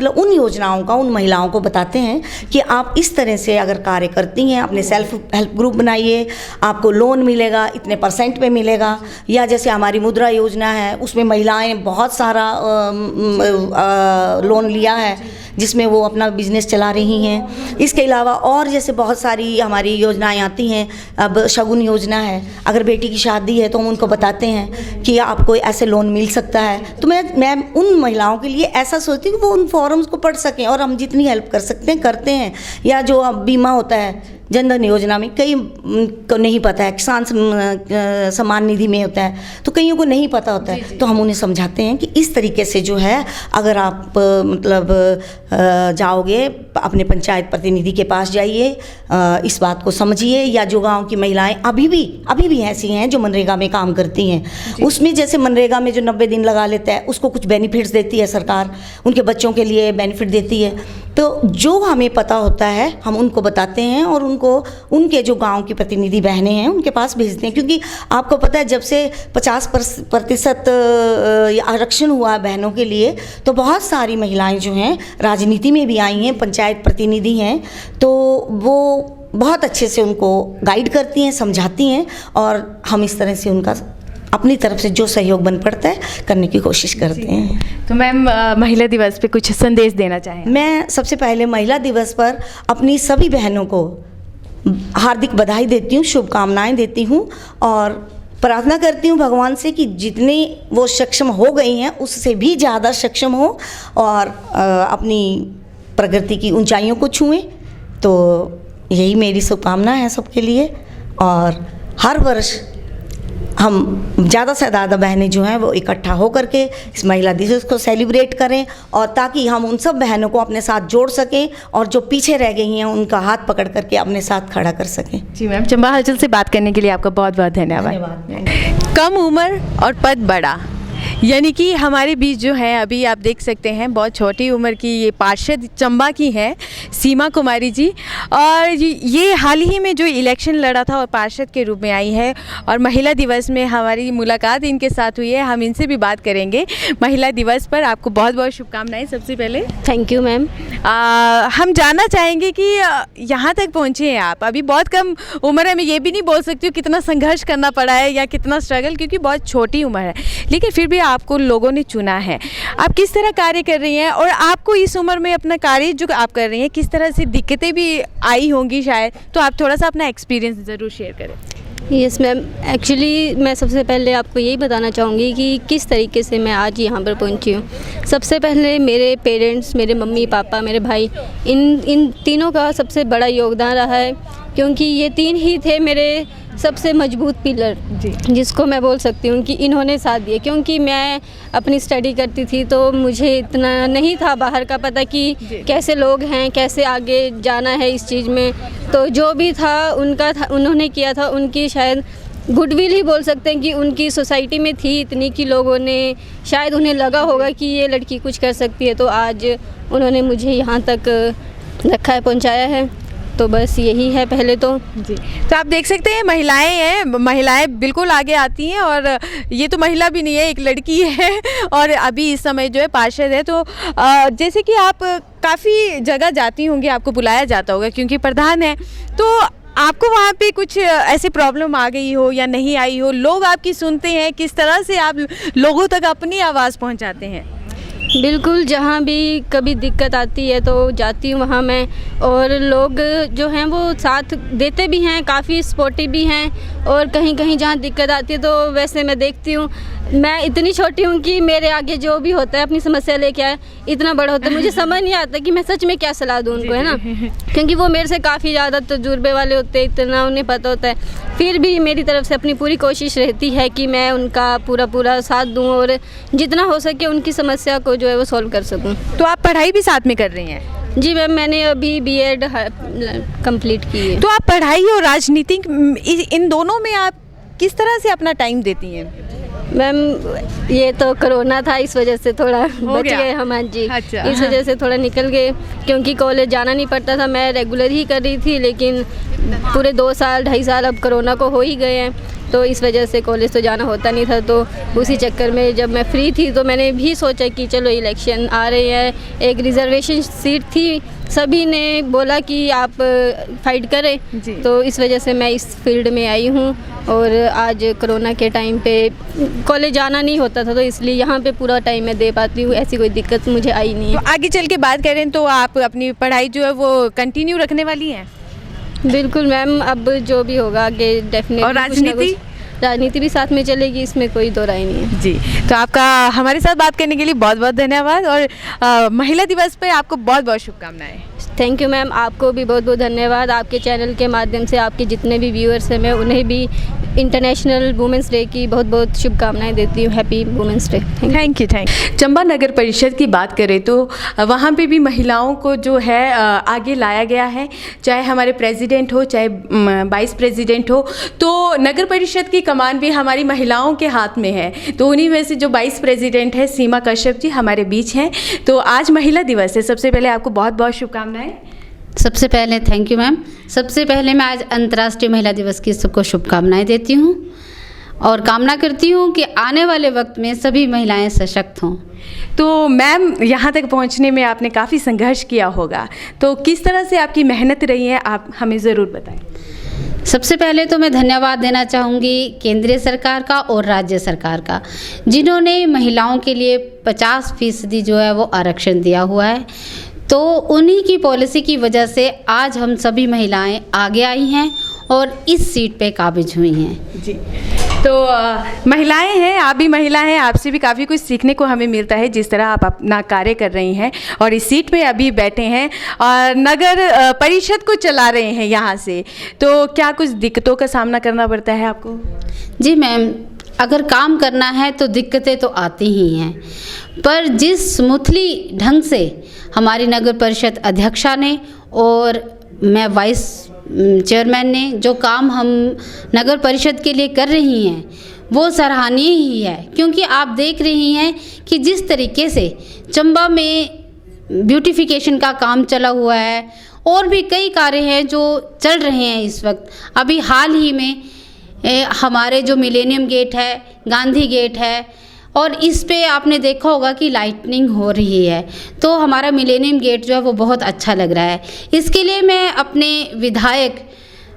उन योजनाओं का उन महिलाओं को बताते हैं कि आप इस तरह से अगर कार्य करती हैं, अपने सेल्फ हेल्प ग्रुप बनाइए, आपको लोन मिलेगा, इतने % पे मिलेगा। या जैसे हमारी मुद्रा योजना है, उसमें महिलाएं बहुत सारा लोन लिया है जिसमें वो अपना बिजनेस चला रही हैं। इसके अलावा और जैसे बहुत सारी हमारी योजनाएं आती हैं। अब शगुन योजना है, अगर बेटी की शादी है तो हम उनको बताते हैं कि आपको ऐसे लोन मिल सकता है। तो मैं उन महिलाओं के लिए ऐसा सोचती हूँ कि वो उन फॉर्म्स को पढ़ सकें, और हम जितनी हेल्प कर सकते हैं करते हैं। या जो अब बीमा होता है जनधन योजना में, कई को नहीं पता है, किसान सम्मान निधि में होता है तो कईयों को नहीं पता होता है। तो हम उन्हें समझाते हैं कि इस तरीके से जो है अगर आप मतलब जाओगे अपने पंचायत प्रतिनिधि के पास जाइए, इस बात को समझिए। या जो गांव की महिलाएं अभी भी ऐसी हैं जो मनरेगा में काम करती हैं, उसमें जैसे मनरेगा में जो 90 दिन लगा लेता है उसको कुछ बेनिफिट्स देती है सरकार, उनके बच्चों के लिए बेनिफिट देती है। तो जो हमें पता होता है हम उनको बताते हैं और उनके जो गांव की प्रतिनिधि बहनें हैं उनके पास भेजते हैं। क्योंकि आपको पता है जब से 50% आरक्षण हुआ बहनों के लिए, तो बहुत सारी महिलाएं जो हैं राजनीति में भी आई हैं, पंचायत प्रतिनिधि हैं, तो वो बहुत अच्छे से उनको गाइड करती हैं, समझाती हैं, और हम इस तरह से उनका अपनी तरफ से जो सहयोग बन पड़ता है करने की कोशिश करते हैं। तो मैम महिला दिवस पे कुछ संदेश देना चाहें? मैं सबसे पहले महिला दिवस पर अपनी सभी बहनों को हार्दिक बधाई देती हूँ, शुभकामनाएं देती हूँ, और प्रार्थना करती हूँ भगवान से कि जितनी वो सक्षम हो गई हैं उससे भी ज़्यादा सक्षम हो और अपनी प्रगति की ऊंचाइयों को छुएं। तो यही मेरी शुभकामना है सबके लिए। और हर वर्ष हम ज़्यादा से ज़्यादा बहनें जो हैं वो इकट्ठा हो करके इस महिला दिवस को सेलिब्रेट करें, और ताकि हम उन सब बहनों को अपने साथ जोड़ सकें और जो पीछे रह गई हैं उनका हाथ पकड़ करके अपने साथ खड़ा कर सकें। जी मैम, चंबा हलचल से बात करने के लिए आपका बहुत बहुत धन्यवाद। कम उम्र और पद बड़ा, यानी कि हमारे बीच जो है अभी आप देख सकते हैं बहुत छोटी उम्र की ये पार्षद चंबा की हैं सीमा कुमारी जी, और ये हाल ही में जो इलेक्शन लड़ा था और पार्षद के रूप में आई है, और महिला दिवस में हमारी मुलाकात इनके साथ हुई है। हम इनसे भी बात करेंगे। महिला दिवस पर आपको बहुत बहुत शुभकामनाएं। सबसे पहले थैंक यू मैम। हम जानना चाहेंगे कि यहाँ तक पहुँचे हैं आप, अभी बहुत कम उम्र है, मैं ये भी नहीं बोल सकती हूँ कितना संघर्ष करना पड़ा है या कितना स्ट्रगल, क्योंकि बहुत छोटी उम्र है, लेकिन फिर भी आपको लोगों ने चुना है। आप किस तरह कार्य कर रही हैं, और आपको इस उम्र में अपना कार्य जो आप कर रही हैं किस तरह से दिक्कतें भी आई होंगी शायद, तो आप थोड़ा सा अपना एक्सपीरियंस ज़रूर शेयर करें। यस मैम, एक्चुअली मैं सबसे पहले आपको यही बताना चाहूँगी कि किस तरीके से मैं आज यहाँ पर पहुँची हूँ। सबसे पहले मेरे पेरेंट्स, मेरे मम्मी पापा, मेरे भाई, इन तीनों का सबसे बड़ा योगदान रहा है, क्योंकि ये तीन ही थे मेरे सबसे मजबूत पिलर, जिसको मैं बोल सकती हूँ कि इन्होंने साथ दिया। क्योंकि मैं अपनी स्टडी करती थी तो मुझे इतना नहीं था बाहर का पता कि कैसे लोग हैं, कैसे आगे जाना है इस चीज़ में। तो जो भी था उन्होंने किया था, उनकी शायद गुडविल ही बोल सकते हैं कि उनकी सोसाइटी में थी इतनी कि लोगों ने शायद उन्हें लगा होगा कि ये लड़की कुछ कर सकती है। तो आज उन्होंने मुझे यहाँ तक रखा है, पहुँचाया है। तो बस यही है पहले तो। जी, तो आप देख सकते हैं महिलाएं हैं, महिलाएं बिल्कुल आगे आती हैं और ये तो महिला भी नहीं है, एक लड़की है और अभी इस समय जो है पार्षद है। तो जैसे कि आप काफ़ी जगह जाती होंगी, आपको बुलाया जाता होगा क्योंकि प्रधान है, तो आपको वहाँ पे कुछ ऐसी प्रॉब्लम आ गई हो या नहीं आई हो, लोग आपकी सुनते हैं, किस तरह से आप लोगों तक अपनी आवाज़ पहुँचाते हैं? बिल्कुल, जहाँ भी कभी दिक्कत आती है तो जाती हूँ वहाँ मैं, और लोग जो हैं वो साथ देते भी हैं, काफ़ी सपोर्टिव भी हैं। और कहीं कहीं जहाँ दिक्कत आती है तो वैसे मैं देखती हूँ, मैं इतनी छोटी हूँ कि मेरे आगे जो भी होता है अपनी समस्या लेके आए, इतना बड़ा होता है, मुझे समझ नहीं आता कि मैं सच में क्या सलाह दूँ उनको, है ना, क्योंकि वो मेरे से काफ़ी ज़्यादा तजुर्बे वाले होते हैं, इतना उन्हें पता होता है। फिर भी मेरी तरफ से अपनी पूरी कोशिश रहती है कि मैं उनका पूरा साथ दूँ और जितना हो सके उनकी समस्या को जो है वो सॉल्व कर सकूँ। तो आप पढ़ाई भी साथ में कर रही हैं? जी मैम, मैंने अभी बीएड कंप्लीट की है। तो आप पढ़ाई और राजनीति इन दोनों में आप किस तरह से अपना टाइम देती हैं? मैम, ये तो कोरोना था, इस वजह से थोड़ा बच गए हम। हाँ जी, अच्छा। इस वजह से थोड़ा निकल गए, क्योंकि कॉलेज जाना नहीं पड़ता था, मैं रेगुलर ही कर रही थी, लेकिन पूरे 2 साल 2.5 साल अब कोरोना को हो ही गए हैं, तो इस वजह से कॉलेज तो जाना होता नहीं था। तो उसी चक्कर में जब मैं फ्री थी तो मैंने भी सोचा कि चलो इलेक्शन आ रहे हैं, एक रिजर्वेशन सीट थी, सभी ने बोला कि आप फाइट करें, तो इस वजह से मैं इस फील्ड में आई हूँ। और आज कोरोना के टाइम पे कॉलेज जाना नहीं होता था, तो इसलिए यहाँ पे पूरा टाइम मैं दे पाती हूँ, ऐसी कोई दिक्कत मुझे आई नहीं है। तो आगे चल के बात करें तो आप अपनी पढ़ाई जो है वो कंटिन्यू रखने वाली हैं? बिल्कुल मैम, अब जो भी होगा आगे डेफिनेटली। और राजनीति भी साथ में चलेगी, इसमें कोई दो राय नहीं है। जी, तो आपका हमारे साथ बात करने के लिए बहुत बहुत धन्यवाद और महिला दिवस पे आपको बहुत बहुत शुभकामनाएं। थैंक यू मैम, आपको भी बहुत बहुत धन्यवाद। आपके चैनल के माध्यम से आपके जितने भी व्यूअर्स हैं, मैं उन्हें भी इंटरनेशनल वुमेंस डे की बहुत बहुत शुभकामनाएं देती हूँ। Happy women's day. Thank you. Chamba नगर परिषद की बात करें तो वहाँ पे भी महिलाओं को जो है आगे लाया गया है, चाहे हमारे प्रेसिडेंट हो चाहे वाइस प्रेसिडेंट हो, तो नगर परिषद की कमान भी हमारी महिलाओं के हाथ में है। तो उन्हीं में से जो वाइस प्रेसिडेंट है सीमा कश्यप जी हमारे बीच हैं। तो आज महिला दिवस है, सबसे पहले आपको बहुत बहुत शुभकामनाएं। सबसे पहले थैंक यू मैम। सबसे पहले मैं आज अंतर्राष्ट्रीय महिला दिवस की सबको शुभकामनाएं देती हूँ और कामना करती हूँ कि आने वाले वक्त में सभी महिलाएं सशक्त हों। तो मैम, यहाँ तक पहुँचने में आपने काफ़ी संघर्ष किया होगा, तो किस तरह से आपकी मेहनत रही है, आप हमें ज़रूर बताएं। सबसे पहले तो मैं धन्यवाद देना चाहूँगी केंद्रीय सरकार का और राज्य सरकार का, जिन्होंने महिलाओं के लिए 50% जो है वो आरक्षण दिया हुआ है। तो उन्हीं की पॉलिसी की वजह से आज हम सभी महिलाएं आगे आई हैं और इस सीट पे काबिज हुई हैं। जी, तो महिलाएं हैं, आप भी महिला हैं, आपसे भी काफ़ी कुछ सीखने को हमें मिलता है, जिस तरह आप अपना कार्य कर रही हैं और इस सीट पे अभी बैठे हैं और नगर परिषद को चला रहे हैं यहाँ से। तो क्या कुछ दिक्कतों का सामना करना पड़ता है आपको? जी मैम, अगर काम करना है तो दिक्कतें तो आती ही हैं, पर जिस स्मूथली ढंग से हमारी नगर परिषद अध्यक्षा ने और मैं वाइस चेयरमैन ने जो काम हम नगर परिषद के लिए कर रही हैं वो सराहनीय ही है। क्योंकि आप देख रही हैं कि जिस तरीके से चंबा में ब्यूटिफिकेशन का काम चला हुआ है और भी कई कार्य हैं जो चल रहे हैं इस वक्त। अभी हाल ही में हमारे जो मिलेनियम गेट है, गांधी गेट है, और इस पे आपने देखा होगा कि लाइटनिंग हो रही है, तो हमारा मिलेनियम गेट जो है वो बहुत अच्छा लग रहा है। इसके लिए मैं अपने विधायक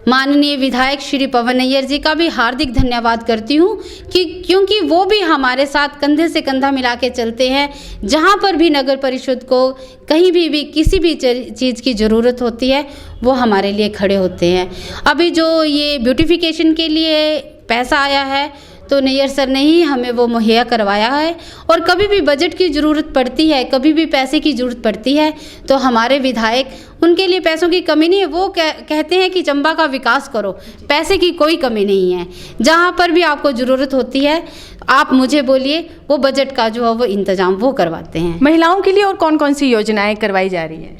माननीय विधायक श्री पवन नैयर जी का भी हार्दिक धन्यवाद करती हूँ कि क्योंकि वो भी हमारे साथ कंधे से कंधा मिला के चलते हैं। जहाँ पर भी नगर परिषद को कहीं भी किसी भी चीज़ की ज़रूरत होती है वो हमारे लिए खड़े होते हैं। अभी जो ये ब्यूटिफिकेशन के लिए पैसा आया है तो नैयर सर ने ही हमें वो मुहैया करवाया है, और कभी भी बजट की ज़रूरत पड़ती है, कभी भी पैसे की ज़रूरत पड़ती है तो हमारे विधायक, उनके लिए पैसों की कमी नहीं है। वो कहते हैं कि चंबा का विकास करो, पैसे की कोई कमी नहीं है। जहाँ पर भी आपको ज़रूरत होती है आप मुझे बोलिए, वो बजट का जो है वो इंतज़ाम वो करवाते हैं। महिलाओं के लिए और कौन कौन सी योजनाएँ करवाई जा रही हैं?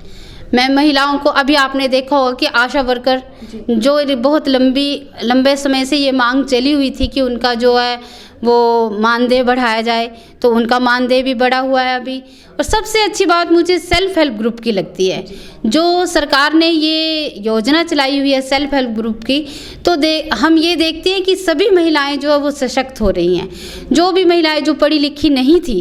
मैं महिलाओं को, अभी आपने देखा होगा कि आशा वर्कर जो बहुत लंबे समय से ये मांग चली हुई थी कि उनका जो है वो मानदेय बढ़ाया जाए, तो उनका मानदेय भी बढ़ा हुआ है अभी। और सबसे अच्छी बात मुझे सेल्फ हेल्प ग्रुप की लगती है, जो सरकार ने ये योजना चलाई हुई है सेल्फ हेल्प ग्रुप की, तो हम ये देखते हैं कि सभी महिलाएं जो है वो सशक्त हो रही हैं। जो भी महिलाएं जो पढ़ी लिखी नहीं थी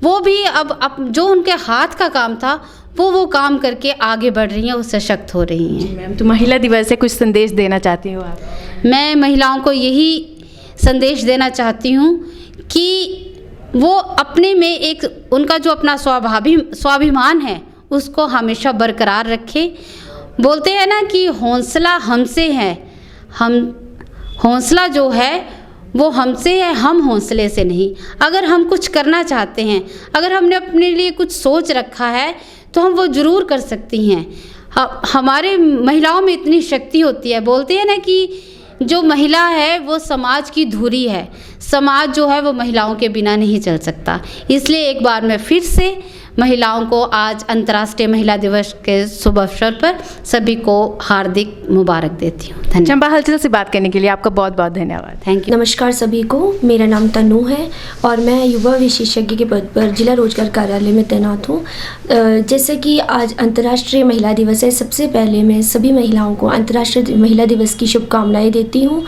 वो भी अब जो उनके हाथ का काम था वो काम करके आगे बढ़ रही हैं, वो सशक्त हो रही हैं। मैम, तो महिला दिवस से कुछ संदेश देना चाहती हो आप? मैं महिलाओं को यही संदेश देना चाहती हूँ कि वो अपने में एक उनका जो अपना स्वाभिमान है उसको हमेशा बरकरार रखें। बोलते हैं ना कि हौसला हमसे है, हौसला जो है वो हमसे है, हम हौसले से नहीं। अगर हम कुछ करना चाहते हैं, अगर हमने अपने लिए कुछ सोच रखा है तो हम वो ज़रूर कर सकती हैं। हमारे महिलाओं में इतनी शक्ति होती है। बोलते हैं ना कि जो महिला है वो समाज की धुरी है, समाज जो है वो महिलाओं के बिना नहीं चल सकता। इसलिए एक बार मैं फिर से महिलाओं को आज अंतर्राष्ट्रीय महिला दिवस के शुभ अवसर पर सभी को हार्दिक मुबारक देती हूँ। धन्यवाद। चंबा हलचल से बात करने के लिए आपका बहुत बहुत धन्यवाद। Thank you. नमस्कार सभी को, मेरा नाम तनु है और मैं युवा विशेषज्ञ के पद पर जिला रोजगार कार्यालय में तैनात हूँ। जैसे कि आज अंतर्राष्ट्रीय महिला दिवस है, सबसे पहले मैं सभी महिलाओं को अंतर्राष्ट्रीय महिला दिवस की शुभकामनाएं देती हूँ।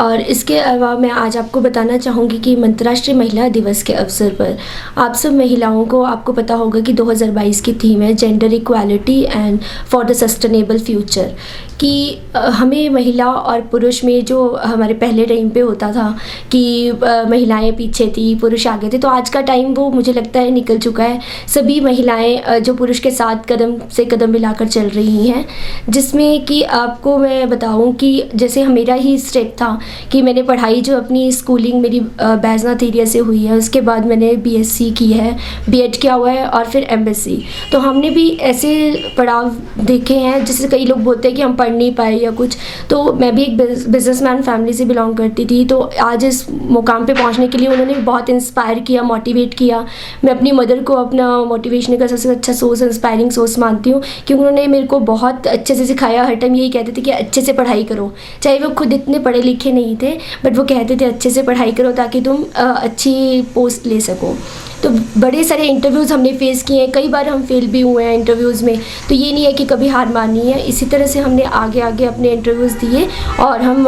और इसके अलावा मैं आज आपको बताना चाहूँगी कि अंतर्राष्ट्रीय महिला दिवस के अवसर पर आप सब महिलाओं को, आपको पता होगा कि 2022 की थीम है gender equality and for the sustainable future, कि हमें महिला और पुरुष में जो हमारे पहले टाइम पे होता था कि महिलाएं पीछे थी पुरुष आगे थे, तो आज का टाइम वो मुझे लगता है निकल चुका है। सभी महिलाएं जो पुरुष के साथ कदम से कदम मिलाकर चल रही हैं, जिसमें कि आपको मैं बताऊं कि जैसे मेरा ही स्टेप था कि मैंने पढ़ाई जो अपनी स्कूलिंग मेरी बैजनाथ एरिया से हुई है, उसके बाद मैंने BSc की है, B.Ed किया हुआ है और फिर MSc। तो हमने भी ऐसे पड़ाव देखे हैं जैसे कई लोग बोलते हैं कि हम पढ़ नहीं पाए या कुछ, तो मैं भी एक बिजनेसमैन फैमिली से बिलोंग करती थी। तो आज इस मुकाम पे पहुंचने के लिए उन्होंने बहुत इंस्पायर किया, मोटिवेट किया। मैं अपनी मदर को अपना मोटिवेशन का सबसे अच्छा सोर्स, इंस्पायरिंग सोर्स मानती हूँ, क्योंकि उन्होंने मेरे को बहुत अच्छे से सिखाया। हर टाइम यही कहते थे कि अच्छे से पढ़ाई करो, चाहे वो खुद इतने पढ़े लिखे नहीं थे, बट वो कहते थे अच्छे से पढ़ाई करो ताकि तुम अच्छी पोस्ट ले सको। तो बड़े सारे इंटरव्यूज़ हमने फेस किए हैं, कई बार हम फेल भी हुए हैं इंटरव्यूज़ में, तो ये नहीं है कि कभी हार मानी है। इसी तरह से हमने आगे आगे अपने इंटरव्यूज़ दिए और हम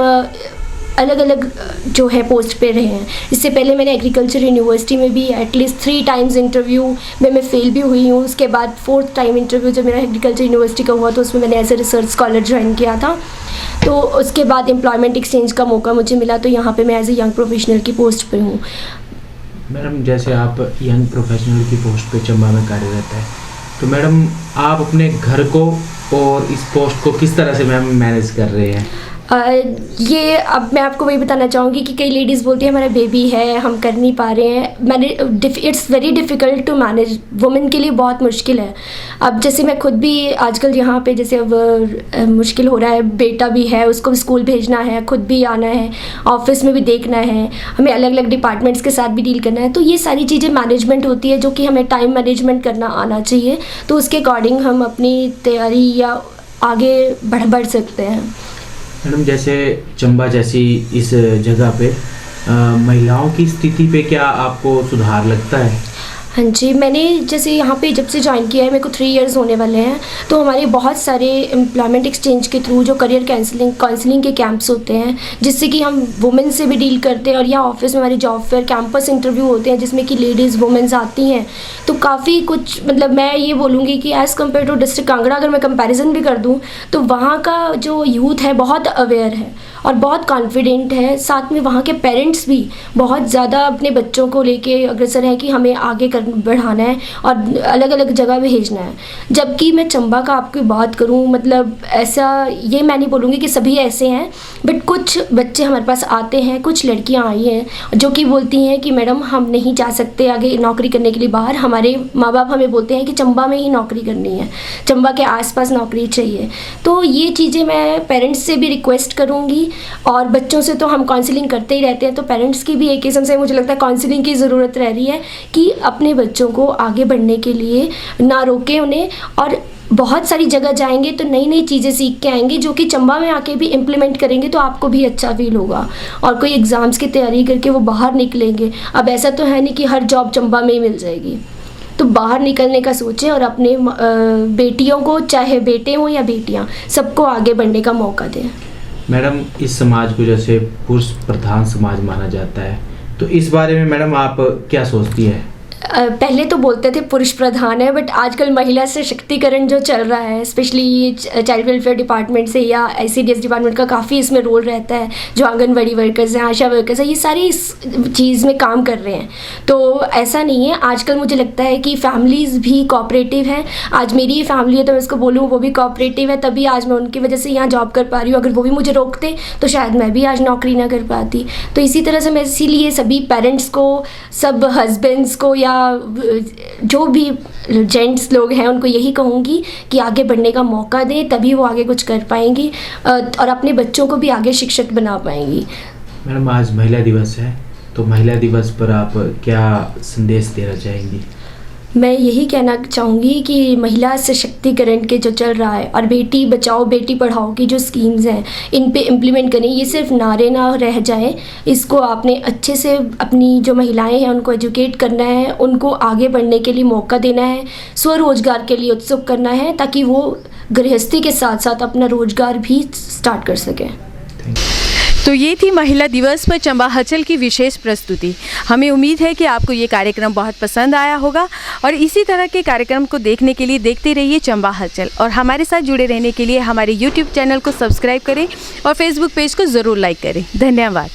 अलग अलग जो है पोस्ट पे रहे हैं। इससे पहले मैंने एग्रीकल्चर यूनिवर्सिटी में भी एटलीस्ट 3 टाइम्स इंटरव्यू में मैं फेल भी हुई हूँ। उसके बाद 4th टाइम इंटरव्यू जब मेरा एग्रीकल्चर यूनिवर्सिटी का हुआ तो उसमें मैंने as a research scholar join किया था। तो उसके बाद एम्प्लॉयमेंट एक्सचेंज का मौका मुझे मिला, तो यहाँ पर मैं एज ए यंग प्रोफेशनल की पोस्ट पर हूँ। मैडम, जैसे आप यंग प्रोफेशनल की पोस्ट पे चंबा में कार्यरत है, तो मैडम आप अपने घर को और इस पोस्ट को किस तरह से मैम मैनेज कर रहे हैं? ये अब मैं आपको वही बताना चाहूँगी कि कई लेडीज़ बोलती हैं हमारा बेबी है, हम कर नहीं पा रहे हैं। It's very difficult to manage, women के लिए बहुत मुश्किल है। अब जैसे मैं खुद भी आजकल यहाँ पे जैसे अब मुश्किल हो रहा है, बेटा भी है, उसको स्कूल भेजना है, खुद भी आना है, ऑफिस में भी देखना है, हमें अलग अलग डिपार्टमेंट्स के साथ भी डील करना है। तो ये सारी चीज़ें मैनेजमेंट होती है जो कि हमें टाइम मैनेजमेंट करना आना चाहिए, तो उसके अकॉर्डिंग हम अपनी तैयारी या आगे बढ़ सकते हैं। मैडम, जैसे चंबा जैसी इस जगह पे महिलाओं की स्थिति पे क्या आपको सुधार लगता है? हाँ जी, मैंने जैसे यहाँ पे जब से ज्वाइन किया है, मेरे को 3 इयर्स होने वाले हैं, तो हमारे बहुत सारे एम्प्लॉयमेंट एक्सचेंज के थ्रू जो करियर काउंसलिंग के कैंप्स होते हैं, जिससे कि हम वुमेन से भी डील करते हैं, और या ऑफिस में हमारे जॉब फेयर कैंपस इंटरव्यू होते हैं जिसमें कि लेडीज़ वुमेन्स आती हैं। तो काफ़ी कुछ, मतलब मैं ये बोलूँगी कि as compare to district Kangra अगर मैं कंपैरिजन भी कर दूँ तो वहाँ का जो यूथ है बहुत अवेयर है और बहुत कॉन्फिडेंट है। साथ में वहाँ के पेरेंट्स भी बहुत ज़्यादा अपने बच्चों को लेके अग्रसर हैं कि हमें आगे बढ़ाना है और अलग अलग जगह भेजना है। जबकि मैं चंबा का आपकी बात करूं, मतलब ऐसा ये मैं नहीं बोलूँगी कि सभी ऐसे हैं, बट कुछ बच्चे हमारे पास आते हैं, कुछ लड़कियां आई हैं जो कि बोलती हैं कि मैडम हम नहीं जा सकते आगे नौकरी करने के लिए बाहर, हमारे माँ बाप हमें बोलते हैं कि चंबा में ही नौकरी करनी है, चंबा के आसपास नौकरी चाहिए। तो ये चीज़ें मैं पेरेंट्स से भी रिक्वेस्ट करूँगी, और बच्चों से तो हम काउंसलिंग करते ही रहते हैं, तो पेरेंट्स की भी एक किस्म से मुझे लगता है काउंसलिंग की ज़रूरत रह रही है कि अपने बच्चों को आगे बढ़ने के लिए ना रोकें उन्हें, और बहुत सारी जगह जाएंगे तो नई नई चीज़ें सीख के आएंगे, जो कि चंबा में आके भी इम्प्लीमेंट करेंगे तो आपको भी अच्छा फील होगा। और कोई एग्ज़ाम्स की तैयारी करके वो बाहर निकलेंगे, अब ऐसा तो है नहीं कि हर जॉब चंबा में ही मिल जाएगी, तो बाहर निकलने का सोचें और अपने बेटियों को, चाहे बेटे हों या बेटियाँ, सबको आगे बढ़ने का मौका दें। मैडम, इस समाज को जैसे पुरुष प्रधान समाज माना जाता है, तो इस बारे में मैडम आप क्या सोचती है? पहले तो बोलते थे पुरुष प्रधान है, बट आजकल महिला सशक्तिकरण जो चल रहा है, स्पेशली चाइल्ड वेलफेयर डिपार्टमेंट से या ICDS डिपार्टमेंट का काफ़ी इसमें रोल रहता है, जो आंगनवाड़ी वर्कर्स हैं, आशा वर्कर्स हैं, ये सारी इस चीज़ में काम कर रहे हैं। तो ऐसा नहीं है, आजकल मुझे लगता है कि फैमिलीज़ भी कोऑपरेटिव हैं। आज मेरी ही फैमिली है तो मैं इसको बोलूँ वो भी कोऑपरेटिव है, तभी आज मैं उनकी वजह से यहाँ जॉब कर पा रही हूँ। अगर वो भी मुझे रोकते तो शायद मैं भी आज नौकरी ना कर पाती। तो इसी तरह से मैं इसीलिए सभी पेरेंट्स को, सब हस्बैंड्स को या जो भी जेंट्स लोग हैं उनको यही कहूँगी कि आगे बढ़ने का मौका दें, तभी वो आगे कुछ कर पाएंगी और अपने बच्चों को भी आगे शिक्षक बना पाएंगी। मैडम, आज महिला दिवस है, तो महिला दिवस पर आप क्या संदेश देना चाहेंगी? मैं यही कहना चाहूँगी कि महिला सशक्तिकरण के जो चल रहा है और बेटी बचाओ बेटी पढ़ाओ की जो स्कीम्स हैं, इन पे इम्प्लीमेंट करें। ये सिर्फ नारे ना रह जाए, इसको आपने अच्छे से अपनी जो महिलाएं हैं उनको एजुकेट करना है, उनको आगे बढ़ने के लिए मौका देना है, स्वरोजगार के लिए उत्सुक करना है, ताकि वो गृहस्थी के साथ साथ अपना रोजगार भी स्टार्ट कर सकें। तो ये थी महिला दिवस पर चंबा हलचल की विशेष प्रस्तुति। हमें उम्मीद है कि आपको ये कार्यक्रम बहुत पसंद आया होगा और इसी तरह के कार्यक्रम को देखने के लिए देखते रहिए चंबा हलचल, और हमारे साथ जुड़े रहने के लिए हमारे YouTube चैनल को सब्सक्राइब करें और Facebook पेज को ज़रूर लाइक करें। धन्यवाद।